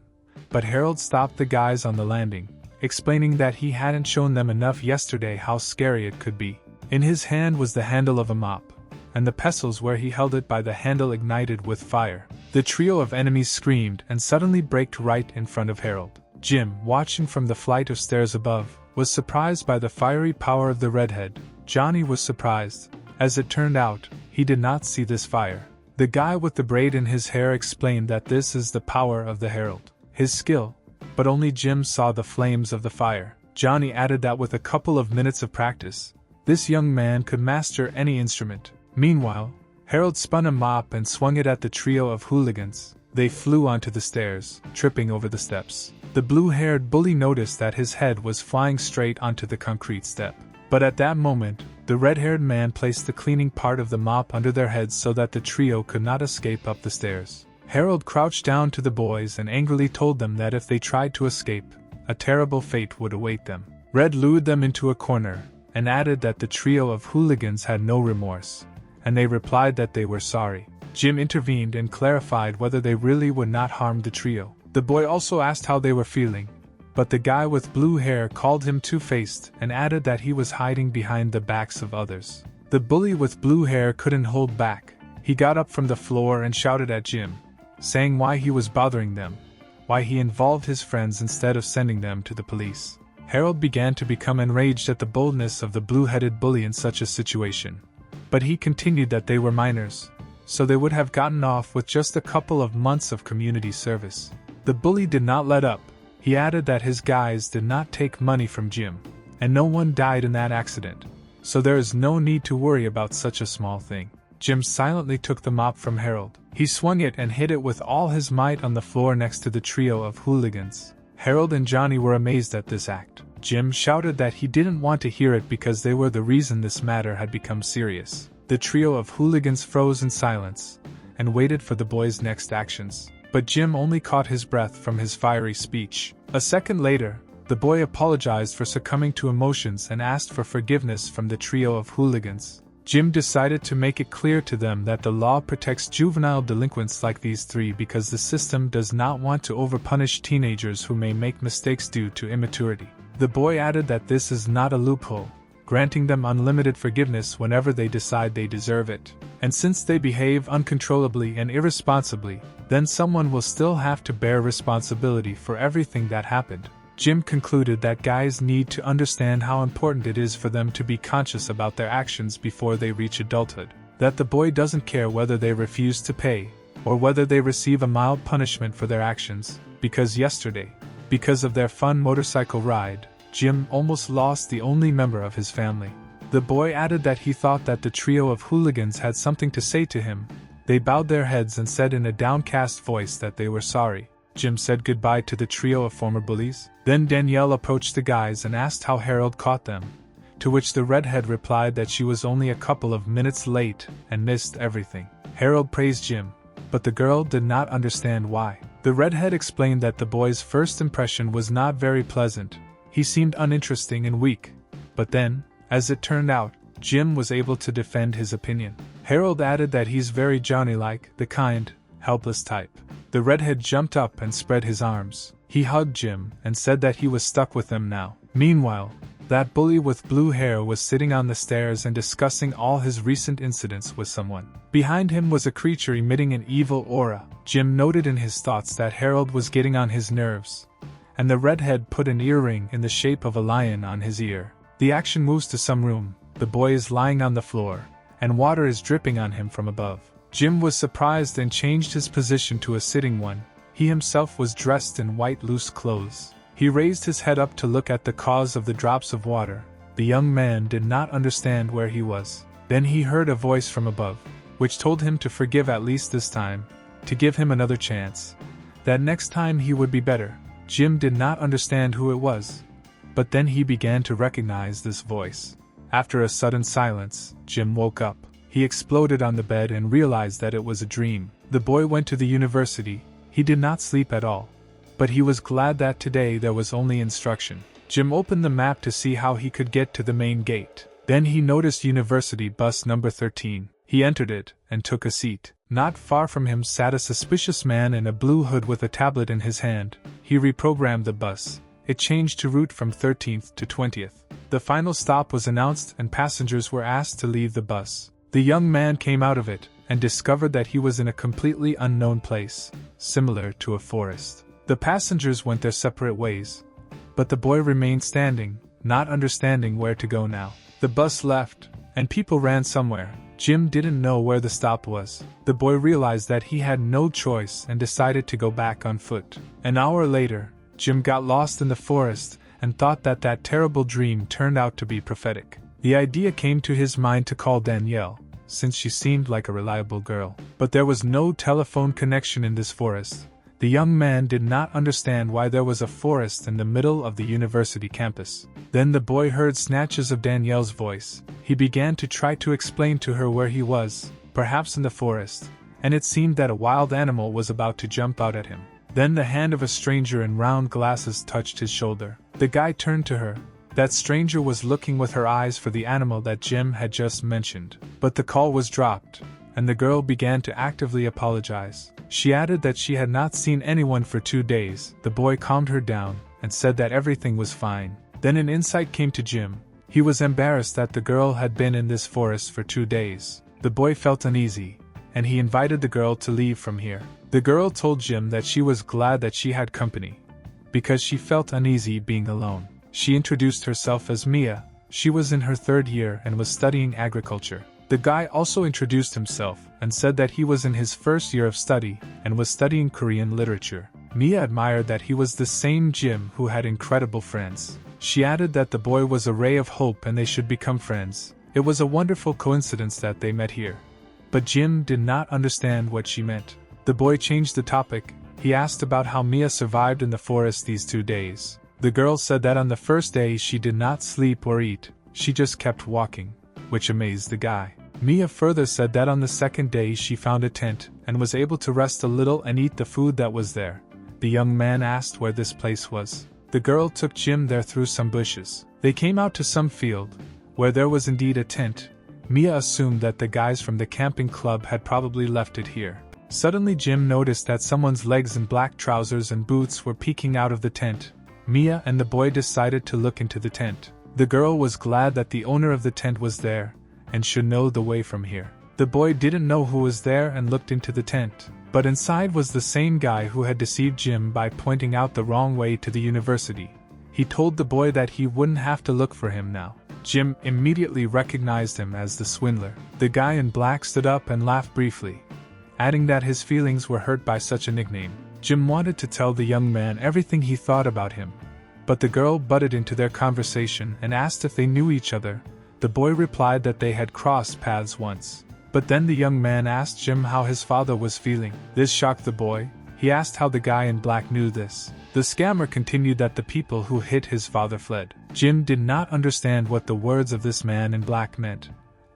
A: but Harold stopped the guys on the landing, explaining that he hadn't shown them enough yesterday how scary it could be. In his hand was the handle of a mop, and the pestles where he held it by the handle ignited with fire. The trio of enemies screamed and suddenly braked right in front of Harold. Jim, watching from the flight of stairs above, was surprised by the fiery power of the redhead. Johnny was surprised. As it turned out, he did not see this fire. The guy with the braid in his hair explained that this is the power of the herald, his skill, but only Jim saw the flames of the fire. Johnny added that with a couple of minutes of practice, this young man could master any instrument. Meanwhile, Harold spun a mop and swung it at the trio of hooligans. They flew onto the stairs, tripping over the steps. The blue-haired bully noticed that his head was flying straight onto the concrete step. But at that moment, the red-haired man placed the cleaning part of the mop under their heads so that the trio could not escape up the stairs. Harold crouched down to the boys and angrily told them that if they tried to escape, a terrible fate would await them. Red lured them into a corner, and added that the trio of hooligans had no remorse, and they replied that they were sorry. Jim intervened and clarified whether they really would not harm the trio. The boy also asked how they were feeling, but the guy with blue hair called him two-faced and added that he was hiding behind the backs of others. The bully with blue hair couldn't hold back. He got up from the floor and shouted at Jim, saying why he was bothering them, why he involved his friends instead of sending them to the police. Harold began to become enraged at the boldness of the blue-headed bully in such a situation, but he continued that they were minors, so they would have gotten off with just a couple of months of community service. The bully did not let up. He added that his guys did not take money from Jim, and no one died in that accident, so there is no need to worry about such a small thing. Jim silently took the mop from Harold. He swung it and hit it with all his might on the floor next to the trio of hooligans. Harold and Johnny were amazed at this act. Jim shouted that he didn't want to hear it because they were the reason this matter had become serious. The trio of hooligans froze in silence and waited for the boys' next actions. But Jim only caught his breath from his fiery speech. A second later, the boy apologized for succumbing to emotions and asked for forgiveness from the trio of hooligans. Jim decided to make it clear to them that the law protects juvenile delinquents like these 3 because the system does not want to overpunish teenagers who may make mistakes due to immaturity. The boy added that this is not a loophole, granting them unlimited forgiveness whenever they decide they deserve it. And since they behave uncontrollably and irresponsibly, then someone will still have to bear responsibility for everything that happened. Jim concluded that guys need to understand how important it is for them to be conscious about their actions before they reach adulthood. That the boy doesn't care whether they refuse to pay, or whether they receive a mild punishment for their actions, because yesterday, because of their fun motorcycle ride, Jim almost lost the only member of his family. The boy added that he thought that the trio of hooligans had something to say to him. They bowed their heads and said in a downcast voice that they were sorry. Jim said goodbye to the trio of former bullies. Then Danielle approached the guys and asked how Harold caught them, to which the redhead replied that she was only a couple of minutes late and missed everything. Harold praised Jim, but the girl did not understand why. The redhead explained that the boy's first impression was not very pleasant. He seemed uninteresting and weak, but then, as it turned out, Jim was able to defend his opinion. Harold added that he's very Johnny-like, the kind, helpless type. The redhead jumped up and spread his arms. He hugged Jim and said that he was stuck with them now. Meanwhile, That bully with blue hair was sitting on the stairs and discussing all his recent incidents with someone. Behind him was a creature emitting an evil aura. Jim noted in his thoughts that Harold was getting on his nerves, and the redhead put an earring in the shape of a lion on his ear. The action moves to some room. The boy is lying on the floor, and water is dripping on him from above. Jim was surprised and changed his position to a sitting one. He himself was dressed in white loose clothes. He raised his head up to look at the cause of the drops of water. The young man did not understand where he was. Then he heard a voice from above, which told him to forgive at least this time, to give him another chance, that next time he would be better. Jim did not understand who it was, but then he began to recognize this voice. After a sudden silence, Jim woke up. He exploded on the bed and realized that it was a dream. The boy went to the university. He did not sleep at all, but he was glad that today there was only instruction. Jim opened the map to see how he could get to the main gate. Then he noticed university bus number 13. He entered it and took a seat. Not far from him sat a suspicious man in a blue hood with a tablet in his hand. He reprogrammed the bus. It changed to route from 13th to 20th. The final stop was announced and passengers were asked to leave the bus. The young man came out of it and discovered that he was in a completely unknown place, similar to a forest. The passengers went their separate ways, but the boy remained standing, not understanding where to go now. The bus left, and people ran somewhere. Jim didn't know where the stop was. The boy realized that he had no choice and decided to go back on foot. An hour later, Jim got lost in the forest and thought that that terrible dream turned out to be prophetic. The idea came to his mind to call Danielle, since she seemed like a reliable girl. But there was no telephone connection in this forest. The young man did not understand why there was a forest in the middle of the university campus. Then the boy heard snatches of Danielle's voice. He began to try to explain to her where he was, perhaps in the forest, and it seemed that a wild animal was about to jump out at him. Then the hand of a stranger in round glasses touched his shoulder. The guy turned to her. That stranger was looking with her eyes for the animal that Jim had just mentioned. But the call was dropped, and the girl began to actively apologize. She added that she had not seen anyone for 2 days. The boy calmed her down and said that everything was fine. Then an insight came to Jim. He was embarrassed that the girl had been in this forest for 2 days. The boy felt uneasy, and he invited the girl to leave from here. The girl told Jim that she was glad that she had company, because she felt uneasy being alone. She introduced herself as Mia. She was in her 3rd year and was studying agriculture. The guy also introduced himself and said that he was in his 1st year of study and was studying Korean literature. Mia admired that he was the same Jim who had incredible friends. She added that the boy was a ray of hope and they should become friends. It was a wonderful coincidence that they met here. But Jim did not understand what she meant. The boy changed the topic. He asked about how Mia survived in the forest these 2 days. The girl said that on the first day she did not sleep or eat. She just kept walking, which amazed the guy. Mia further said that on the 2nd day she found a tent and was able to rest a little and eat the food that was there. The young man asked where this place was. The girl took Jim there through some bushes. They came out to some field, where there was indeed a tent. Mia assumed that the guys from the camping club had probably left it here. Suddenly Jim noticed that someone's legs in black trousers and boots were peeking out of the tent. Mia and the boy decided to look into the tent. The girl was glad that the owner of the tent was there, and should know the way from here. The boy didn't know who was there and looked into the tent, but inside was the same guy who had deceived Jim by pointing out the wrong way to the university. He told the boy that he wouldn't have to look for him now. Jim immediately recognized him as the swindler. The guy in black stood up and laughed briefly, adding that his feelings were hurt by such a nickname. Jim wanted to tell the young man everything he thought about him, but the girl butted into their conversation and asked if they knew each other. The boy replied that they had crossed paths once. But then the young man asked Jim how his father was feeling. This shocked the boy. He asked how the guy in black knew this. The scammer continued that the people who hit his father fled. Jim did not understand what the words of this man in black meant,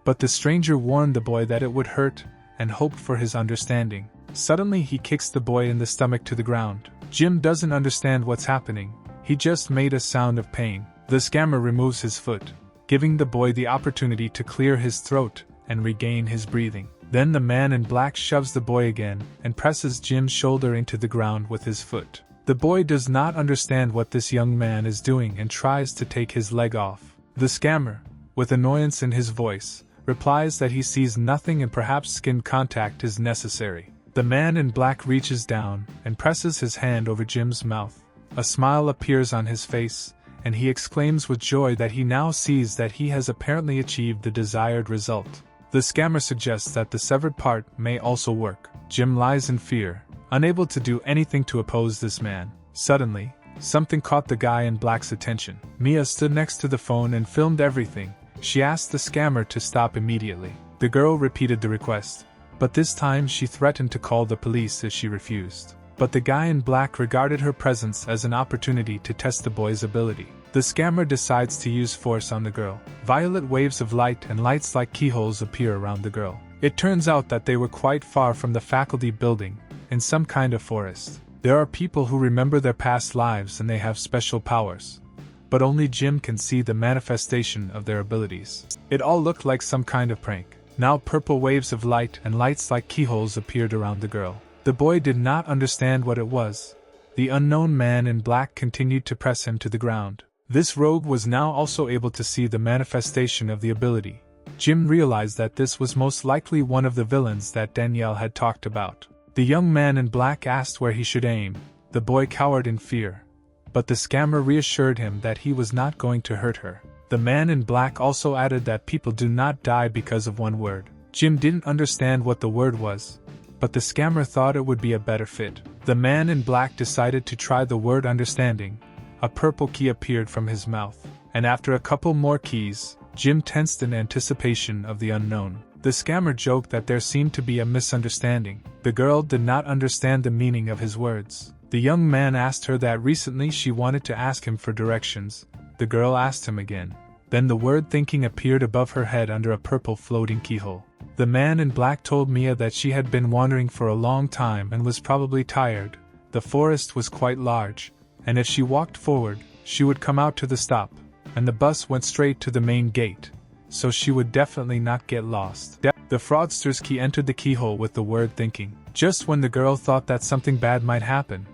A: but the stranger warned the boy that it would hurt and hoped for his understanding. Suddenly he kicks the boy in the stomach to the ground. Jim doesn't understand what's happening. He just made a sound of pain. The scammer removes his foot, giving the boy the opportunity to clear his throat and regain his breathing. Then the man in black shoves the boy again and presses Jim's shoulder into the ground with his foot. The boy does not understand what this young man is doing and tries to take his leg off. The scammer, with annoyance in his voice, replies that he sees nothing and perhaps skin contact is necessary. The man in black reaches down and presses his hand over Jim's mouth. A smile appears on his face, and he exclaims with joy that he now sees that he has apparently achieved the desired result. The scammer suggests that the severed part may also work. Jim lies in fear, unable to do anything to oppose this man. Suddenly, something caught the guy in black's attention. Mia stood next to the phone and filmed everything. She asked the scammer to stop immediately. The girl repeated the request, but this time she threatened to call the police if she refused. But the guy in black regarded her presence as an opportunity to test the boy's ability. The scammer decides to use force on the girl. Violet waves of light and lights like keyholes appear around the girl. It turns out that they were quite far from the faculty building, in some kind of forest. There are people who remember their past lives and they have special powers. But only Jim can see the manifestation of their abilities. It all looked like some kind of prank. Now purple waves of light and lights like keyholes appeared around the girl. The boy did not understand what it was. The unknown man in black continued to press him to the ground. This rogue was now also able to see the manifestation of the ability. Jim realized that this was most likely one of the villains that Danielle had talked about. The young man in black asked where he should aim. The boy cowered in fear. But the scammer reassured him that he was not going to hurt her. The man in black also added that people do not die because of one word. Jim didn't understand what the word was, but the scammer thought it would be a better fit. The man in black decided to try the word understanding. A purple key appeared from his mouth, and after a couple more keys, Jim tensed in anticipation of the unknown. The scammer joked that there seemed to be a misunderstanding. The girl did not understand the meaning of his words. The young man asked her that recently she wanted to ask him for directions. The girl asked him again. Then the word thinking appeared above her head under a purple floating keyhole. The man in black told Mia that she had been wandering for a long time and was probably tired. The forest was quite large, and if she walked forward, she would come out to the stop, and the bus went straight to the main gate, so she would definitely not get lost. The fraudster's key entered the keyhole with the word thinking, just when the girl thought that something bad might happen.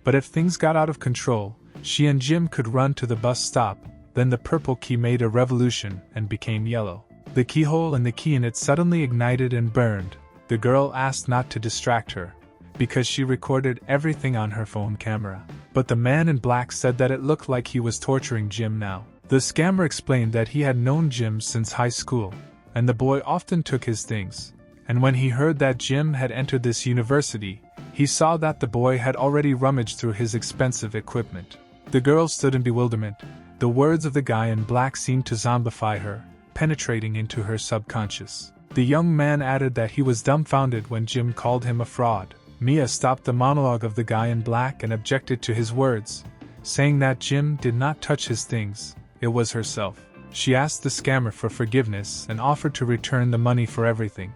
A: But if things got out of control, she and Jim could run to the bus stop. Then the purple key made a revolution and became yellow. The keyhole and the key in it suddenly ignited and burned. The girl asked not to distract her, because she recorded everything on her phone camera. But the man in black said that it looked like he was torturing Jim now. The scammer explained that he had known Jim since high school, and the boy often took his things. And when he heard that Jim had entered this university, he saw that the boy had already rummaged through his expensive equipment. The girl stood in bewilderment. The words of the guy in black seemed to zombify her, penetrating into her subconscious. The young man added that he was dumbfounded when Jim called him a fraud. Mia stopped the monologue of the guy in black and objected to his words, saying that Jim did not touch his things, it was herself. She asked the scammer for forgiveness and offered to return the money for everything.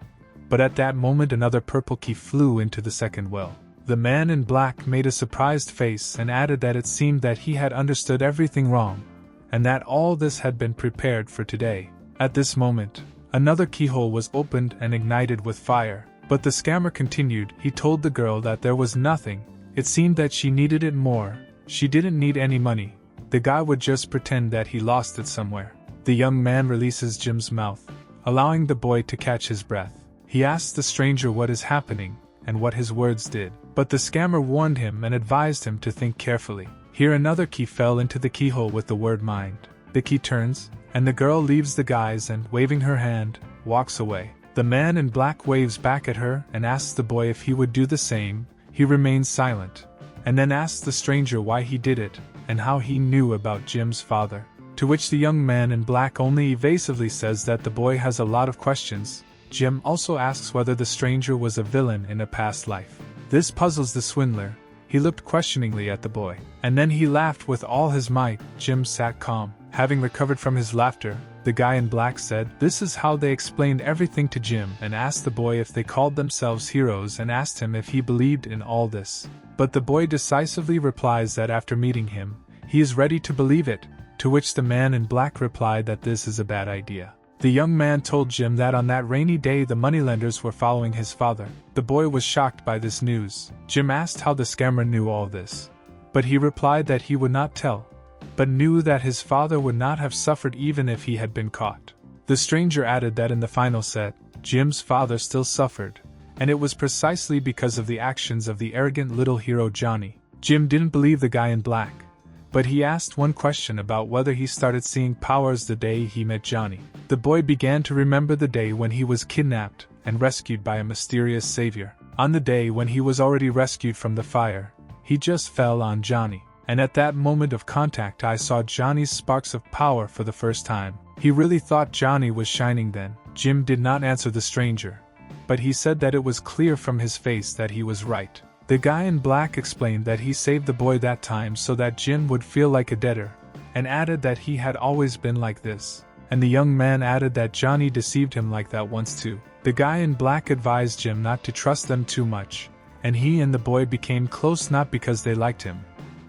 A: But at that moment another purple key flew into the second well. The man in black made a surprised face and added that it seemed that he had understood everything wrong, and that all this had been prepared for today. At this moment, another keyhole was opened and ignited with fire. But the scammer continued. He told the girl that there was nothing. It seemed that she needed it more. She didn't need any money. The guy would just pretend that he lost it somewhere. The young man releases Jim's mouth, allowing the boy to catch his breath. He asks the stranger what is happening and what his words did. But the scammer warned him and advised him to think carefully. Here another key fell into the keyhole with the word mind. The key turns, and the girl leaves the guys and, waving her hand, walks away. The man in black waves back at her and asks the boy if he would do the same. He remains silent, and then asks the stranger why he did it and how he knew about Jim's father. To which the young man in black only evasively says that the boy has a lot of questions. Jim also asks whether the stranger was a villain in a past life. This puzzles the swindler. He looked questioningly at the boy, and then he laughed with all his might. Jim sat calm. Having recovered from his laughter, the guy in black said this is how they explained everything to Jim and asked the boy if they called themselves heroes and asked him if he believed in all this. But the boy decisively replies that after meeting him, he is ready to believe it, to which the man in black replied that this is a bad idea. The young man told Jim that on that rainy day the moneylenders were following his father. The boy was shocked by this news. Jim asked how the scammer knew all this. but he replied that he would not tell, but knew that his father would not have suffered even if he had been caught. The stranger added that in the final set, Jim's father still suffered, and it was precisely because of the actions of the arrogant little hero Johnny. Jim didn't believe the guy in black, but he asked one question about whether he started seeing powers the day he met Johnny. The boy began to remember the day when he was kidnapped and rescued by a mysterious savior. On the day when he was already rescued from the fire, he just fell on Johnny, and at that moment of contact I saw Johnny's sparks of power for the first time. He really thought Johnny was shining then. Jim did not answer the stranger, but he said that it was clear from his face that he was right. The guy in black explained that he saved the boy that time so that Jim would feel like a debtor, and added that he had always been like this. And the young man added that Johnny deceived him like that once too. The guy in black advised Jim not to trust them too much, and he and the boy became close not because they liked him,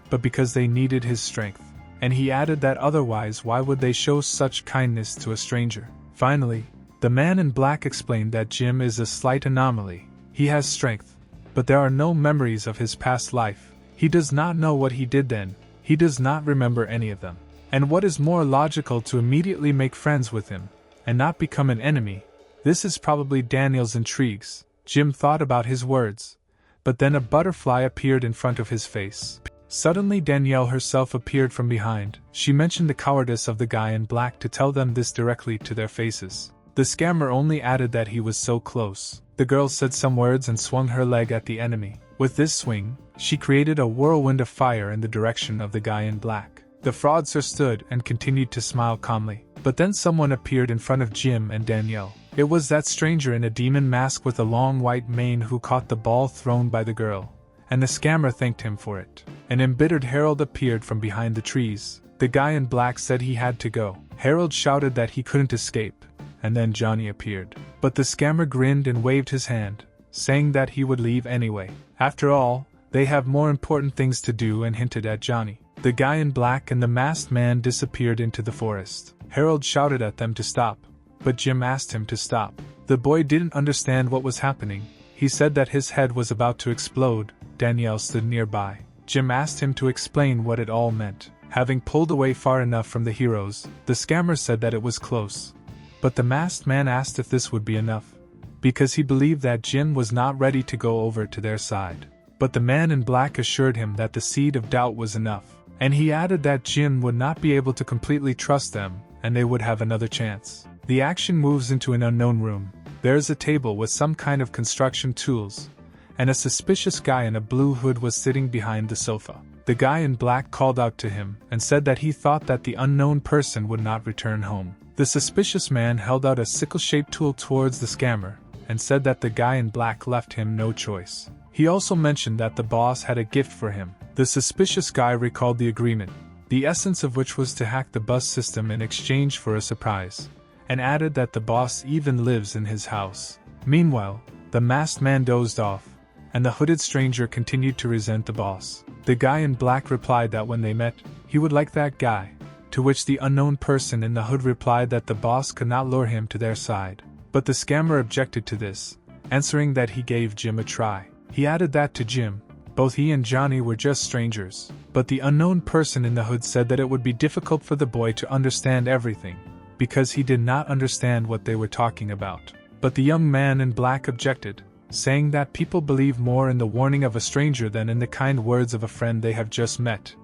A: but because they needed his strength. And he added that otherwise why would they show such kindness to a stranger? Finally, the man in black explained that Jim is a slight anomaly. He has strength, but there are no memories of his past life. He does not know what he did then. He does not remember any of them. And what is more logical to immediately make friends with him, and not become an enemy? This is probably Daniel's intrigues. Jim thought about his words, but then a butterfly appeared in front of his face. Suddenly Danielle herself appeared from behind. She mentioned the cowardice of the guy in black to tell them this directly to their faces. The scammer only added that he was so close. The girl said some words and swung her leg at the enemy. With this swing, she created a whirlwind of fire in the direction of the guy in black. The fraudster stood and continued to smile calmly. But then someone appeared in front of Jim and Danielle. It was that stranger in a demon mask with a long white mane who caught the ball thrown by the girl, and the scammer thanked him for it. An embittered Harold appeared from behind the trees. The guy in black said he had to go. Harold shouted that he couldn't escape, and then Johnny appeared. But the scammer grinned and waved his hand, saying that he would leave anyway. After all, they have more important things to do, and hinted at Johnny. The guy in black and the masked man disappeared into the forest. Harold shouted at them to stop, but Jim asked him to stop. The boy didn't understand what was happening. He said that his head was about to explode. Danielle stood nearby. Jim asked him to explain what it all meant. Having pulled away far enough from the heroes, the scammer said that it was close. But the masked man asked if this would be enough, because he believed that Jim was not ready to go over to their side. But the man in black assured him that the seed of doubt was enough, and he added that Jim would not be able to completely trust them, and they would have another chance. The action moves into an unknown room. There is a table with some kind of construction tools, and a suspicious guy in a blue hood was sitting behind the sofa. The guy in black called out to him and said that he thought that the unknown person would not return home. The suspicious man held out a sickle-shaped tool towards the scammer and said that the guy in black left him no choice. He also mentioned that the boss had a gift for him. The suspicious guy recalled the agreement, the essence of which was to hack the bus system in exchange for a surprise, and added that the boss even lives in his house. Meanwhile, the masked man dozed off, and the hooded stranger continued to resent the boss. The guy in black replied that when they met, he would like that guy, to which the unknown person in the hood replied that the boss could not lure him to their side. But the scammer objected to this, answering that he gave Jim a try. He added that to Jim, both he and Johnny were just strangers, but the unknown person in the hood said that it would be difficult for the boy to understand everything, because he did not understand what they were talking about. But the young man in black objected, saying that people believe more in the warning of a stranger than in the kind words of a friend they have just met.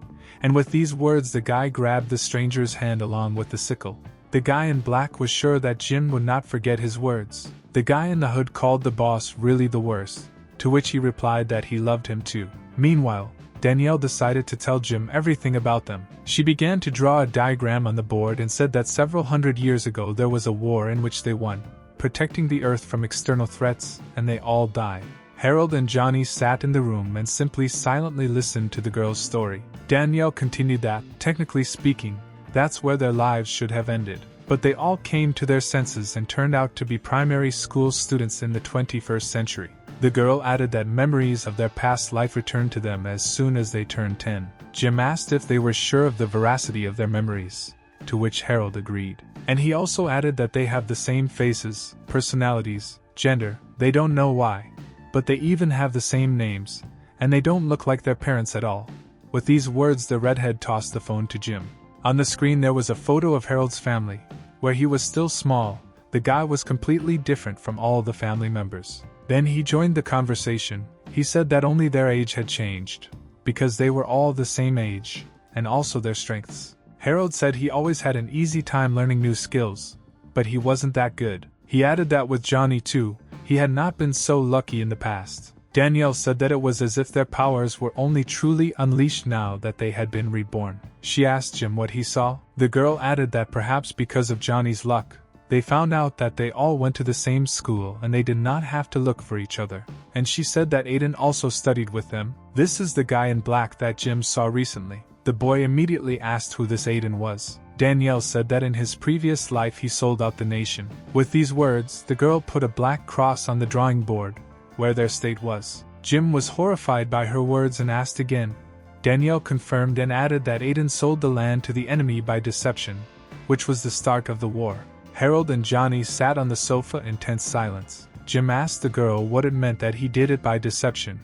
A: And with these words the guy grabbed the stranger's hand along with the sickle. The guy in black was sure that Jim would not forget his words. The guy in the hood called the boss really the worst, to which he replied that he loved him too. Meanwhile, Danielle decided to tell Jim everything about them. She began to draw a diagram on the board and said that several hundred years ago there was a war in which they won, protecting the earth from external threats, and they all died. Harold and Johnny sat in the room and simply silently listened to the girl's story. Danielle continued that, technically speaking, that's where their lives should have ended. But they all came to their senses and turned out to be primary school students in the 21st century. The girl added that memories of their past life returned to them as soon as they turned 10. Jim asked if they were sure of the veracity of their memories, to which Harold agreed. And he also added that they have the same faces, personalities, gender, they don't know why, but they even have the same names, and they don't look like their parents at all. With these words, the redhead tossed the phone to Jim. On the screen there was a photo of Harold's family, where he was still small. The guy was completely different from all the family members. Then he joined the conversation. He said that only their age had changed, because they were all the same age, and also their strengths. Harold said he always had an easy time learning new skills, but he wasn't that good. He added that with Johnny too, he had not been so lucky in the past. Danielle said that it was as if their powers were only truly unleashed now that they had been reborn. She asked Jim what he saw. The girl added that perhaps because of Johnny's luck, they found out that they all went to the same school and they did not have to look for each other. And she said that Aiden also studied with them. This is the guy in black that Jim saw recently. The boy immediately asked who this Aiden was. Danielle said that in his previous life he sold out the nation. With these words, the girl put a black cross on the drawing board, where their state was. Jim was horrified by her words and asked again. Danielle confirmed and added that Aiden sold the land to the enemy by deception, which was the start of the war. Harold and Johnny sat on the sofa in tense silence. Jim asked the girl what it meant that he did it by deception,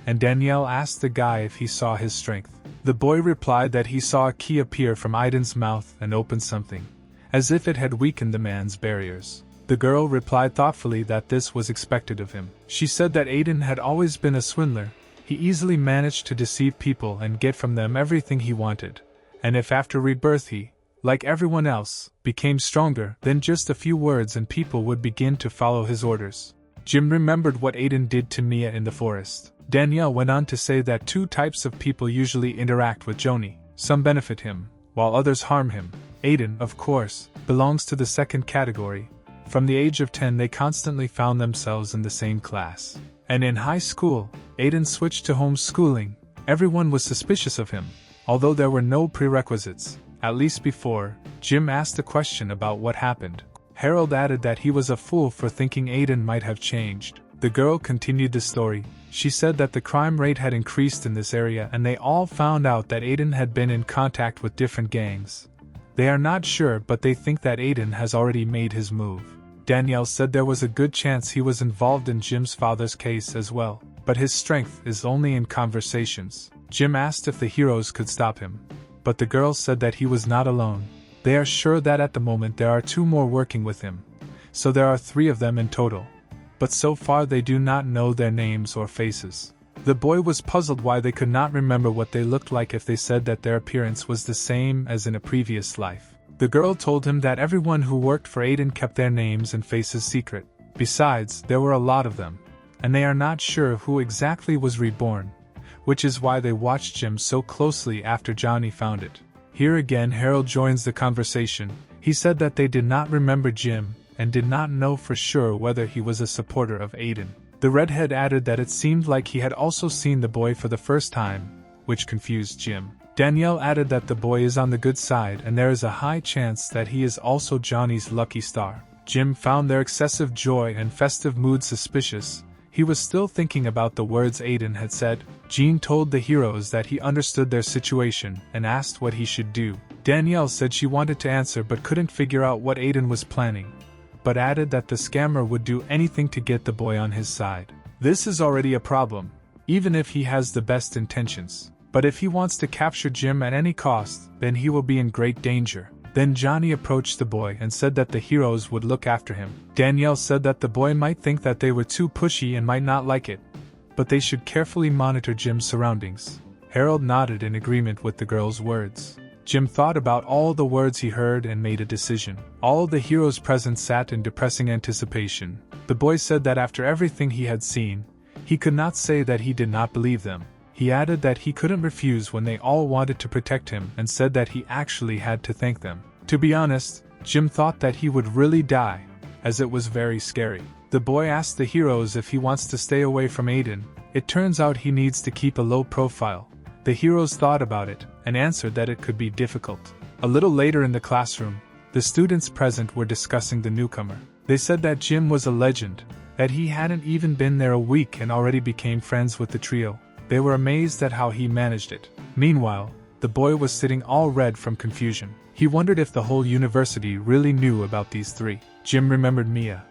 A: and Danielle asked the guy if he saw his strength. The boy replied that he saw a key appear from Aiden's mouth and open something, as if it had weakened the man's barriers. The girl replied thoughtfully that this was expected of him. She said that Aiden had always been a swindler. He easily managed to deceive people and get from them everything he wanted, and if after rebirth he, like everyone else, became stronger, then just a few words and people would begin to follow his orders. Jim remembered what Aiden did to Mia in the forest. Danielle went on to say that two types of people usually interact with Johnny. Some benefit him, while others harm him. Aiden, of course, belongs to the second category. From the age of 10 they constantly found themselves in the same class. And in high school, Aiden switched to homeschooling. Everyone was suspicious of him, although there were no prerequisites. At least before, Jim asked a question about what happened. Harold added that he was a fool for thinking Aiden might have changed. The girl continued the story. She said that the crime rate had increased in this area and they all found out that Aiden had been in contact with different gangs. They are not sure, but they think that Aiden has already made his move. Danielle said there was a good chance he was involved in Jim's father's case as well, but his strength is only in conversations. Jim asked if the heroes could stop him, but the girl said that he was not alone. They are sure that at the moment there are 2 more working with him, so there are 3 of them in total. But so far they do not know their names or faces. The boy was puzzled why they could not remember what they looked like if they said that their appearance was the same as in a previous life. The girl told him that everyone who worked for Aiden kept their names and faces secret. Besides, there were a lot of them, and they are not sure who exactly was reborn, which is why they watched Jim so closely after Johnny found it. Here again Harold joins the conversation. He said that they did not remember Jim, and did not know for sure whether he was a supporter of Aiden. The redhead added that it seemed like he had also seen the boy for the first time, which confused Jim. Danielle added that the boy is on the good side and there is a high chance that he is also Johnny's lucky star. Jim found their excessive joy and festive mood suspicious. He was still thinking about the words Aiden had said. Jean told the heroes that he understood their situation and asked what he should do. Danielle said she wanted to answer but couldn't figure out what Aiden was planning, but added that the scammer would do anything to get the boy on his side. This is already a problem, even if he has the best intentions. But if he wants to capture Jim at any cost, then he will be in great danger. Then Johnny approached the boy and said that the heroes would look after him. Danielle said that the boy might think that they were too pushy and might not like it, but they should carefully monitor Jim's surroundings. Harold nodded in agreement with the girl's words. Jim thought about all the words he heard and made a decision. All the heroes present sat in depressing anticipation. The boy said that after everything he had seen, he could not say that he did not believe them. He added that he couldn't refuse when they all wanted to protect him and said that he actually had to thank them. To be honest, Jim thought that he would really die, as it was very scary. The boy asked the heroes if he wants to stay away from Aiden. It turns out he needs to keep a low profile. The heroes thought about it and answered that it could be difficult. A little later in the classroom, the students present were discussing the newcomer. They said that Jim was a legend, that he hadn't even been there a week and already became friends with the trio. They were amazed at how he managed it. Meanwhile, the boy was sitting all red from confusion. He wondered if the whole university really knew about these 3. Jim remembered Mia,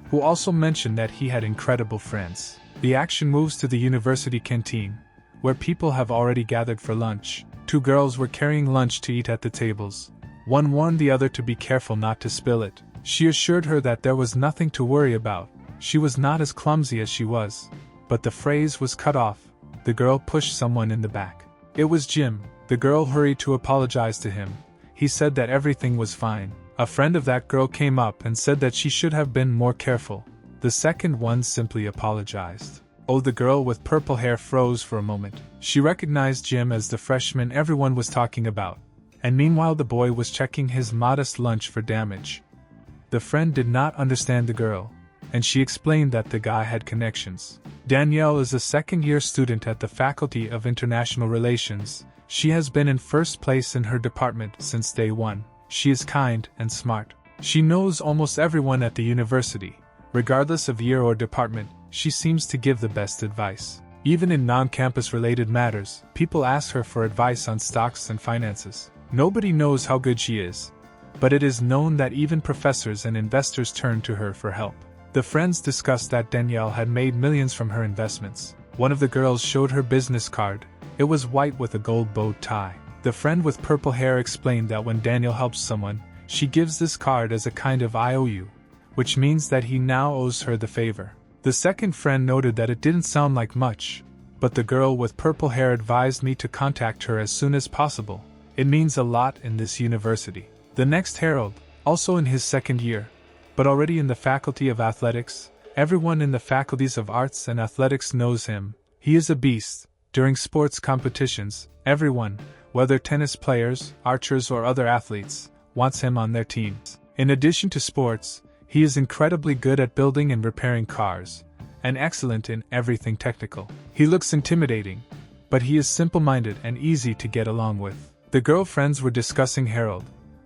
A: who also mentioned that he had incredible friends. The action moves to the university canteen, where people have already gathered for lunch. 2 girls were carrying lunch to eat at the tables. One warned the other to be careful not to spill it. She assured her that there was nothing to worry about. She was not as clumsy as she was. But the phrase was cut off. The girl pushed someone in the back. It was Jim. The girl hurried to apologize to him. He said that everything was fine. A friend of that girl came up and said that she should have been more careful. The second one simply apologized. Oh, the girl with purple hair froze for a moment. She recognized Jim as the freshman everyone was talking about. And meanwhile the boy was checking his modest lunch for damage. The friend did not understand the girl, and she explained that the guy had connections. Danielle is a second-year student at the Faculty of International Relations. She has been in first place in her department since day one. She is kind and smart. She knows almost everyone at the university. Regardless of year or department, she seems to give the best advice. Even in non-campus related matters, people ask her for advice on stocks and finances. Nobody knows how good she is, but it is known that even professors and investors turn to her for help. The friends discussed that Danielle had made millions from her investments. One of the girls showed her business card. It was white with a gold bow tie. The friend with purple hair explained that when Danielle helps someone, she gives this card as a kind of IOU, which means that he now owes her the favor. The second friend noted that it didn't sound like much, but the girl with purple hair advised me to contact her as soon as possible. It means a lot in this university. The next Harold, also in his second year, but already in the Faculty of Athletics, everyone in the faculties of Arts and Athletics knows him. He is a beast. During sports competitions, everyone, whether tennis players, archers or other athletes, wants him on their teams. In addition to sports, he is incredibly good at building and repairing cars, and excellent in everything technical. He looks intimidating, but he is simple-minded and easy to get along with. The girlfriends were discussing Harold,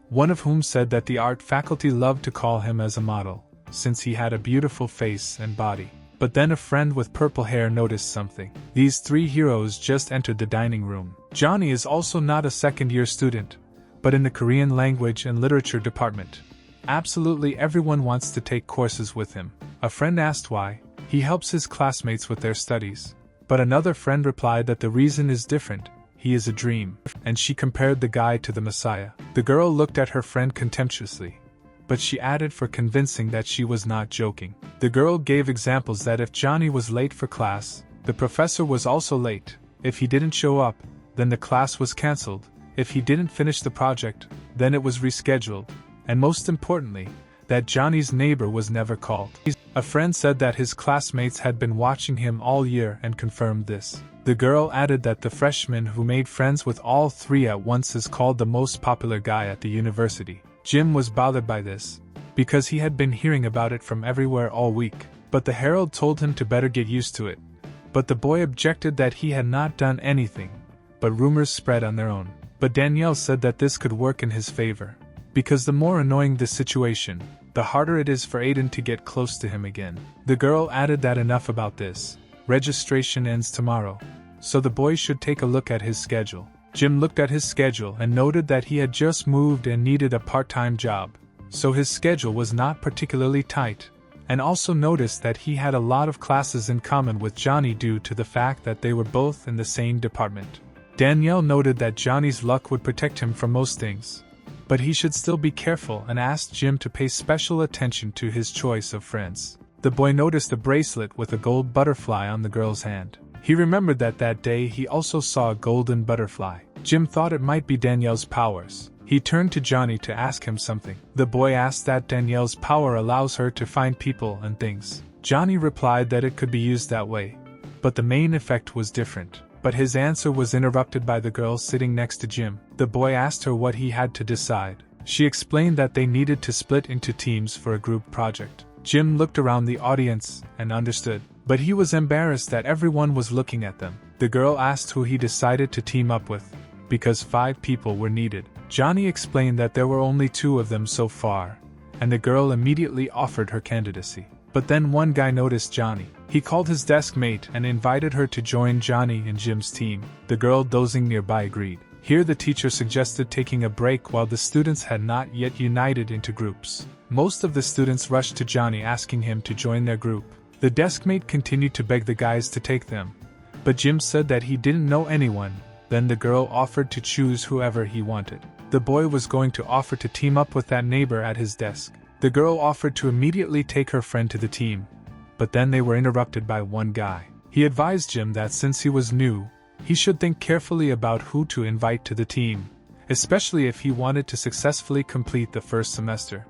A: one of whom said that the art faculty loved to call him as a model, since he had a beautiful face and body. But then a friend with purple hair noticed something. These 3 heroes just entered the dining room. Johnny is also not a second-year student, but in the Korean language and literature department. Absolutely everyone wants to take courses with him. A friend asked why. He helps his classmates with their studies. But another friend replied that the reason is different. He is a dream. And she compared the guy to the Messiah. The girl looked at her friend contemptuously, but she added for convincing that she was not joking. The girl gave examples that if Johnny was late for class, the professor was also late. If he didn't show up, then the class was cancelled. If he didn't finish the project, then it was rescheduled. And most importantly, that Johnny's neighbor was never called. A friend said that his classmates had been watching him all year and confirmed this. The girl added that the freshman who made friends with all 3 at once is called the most popular guy at the university. Jim was bothered by this, because he had been hearing about it from everywhere all week. But the herald told him to better get used to it. But the boy objected that he had not done anything, but rumors spread on their own. But Danielle said that this could work in his favor, because the more annoying the situation, the harder it is for Aiden to get close to him again. The girl added that enough about this. Registration ends tomorrow, so the boy should take a look at his schedule. Jim looked at his schedule and noted that he had just moved and needed a part-time job, so his schedule was not particularly tight, and also noticed that he had a lot of classes in common with Johnny due to the fact that they were both in the same department. Danielle noted that Johnny's luck would protect him from most things, but he should still be careful and asked Jim to pay special attention to his choice of friends. The boy noticed a bracelet with a gold butterfly on the girl's hand. He remembered that day he also saw a golden butterfly. Jim thought it might be Danielle's powers. He turned to Johnny to ask him something. The boy asked that Danielle's power allows her to find people and things. Johnny replied that it could be used that way, but the main effect was different. But his answer was interrupted by the girl sitting next to Jim. The boy asked her what he had to decide. She explained that they needed to split into teams for a group project. Jim looked around the audience and understood, but he was embarrassed that everyone was looking at them. The girl asked who he decided to team up with, because 5 people were needed. Johnny explained that there were only 2 of them so far, and the girl immediately offered her candidacy. But then one guy noticed Johnny. He called his desk mate and invited her to join Johnny and Jim's team. The girl dozing nearby agreed. Here the teacher suggested taking a break while the students had not yet united into groups. Most of the students rushed to Johnny asking him to join their group. The desk mate continued to beg the guys to take them, but Jim said that he didn't know anyone. Then the girl offered to choose whoever he wanted. The boy was going to offer to team up with that neighbor at his desk. The girl offered to immediately take her friend to the team, but then they were interrupted by one guy. He advised Jim that since he was new, he should think carefully about who to invite to the team, especially if he wanted to successfully complete the first semester.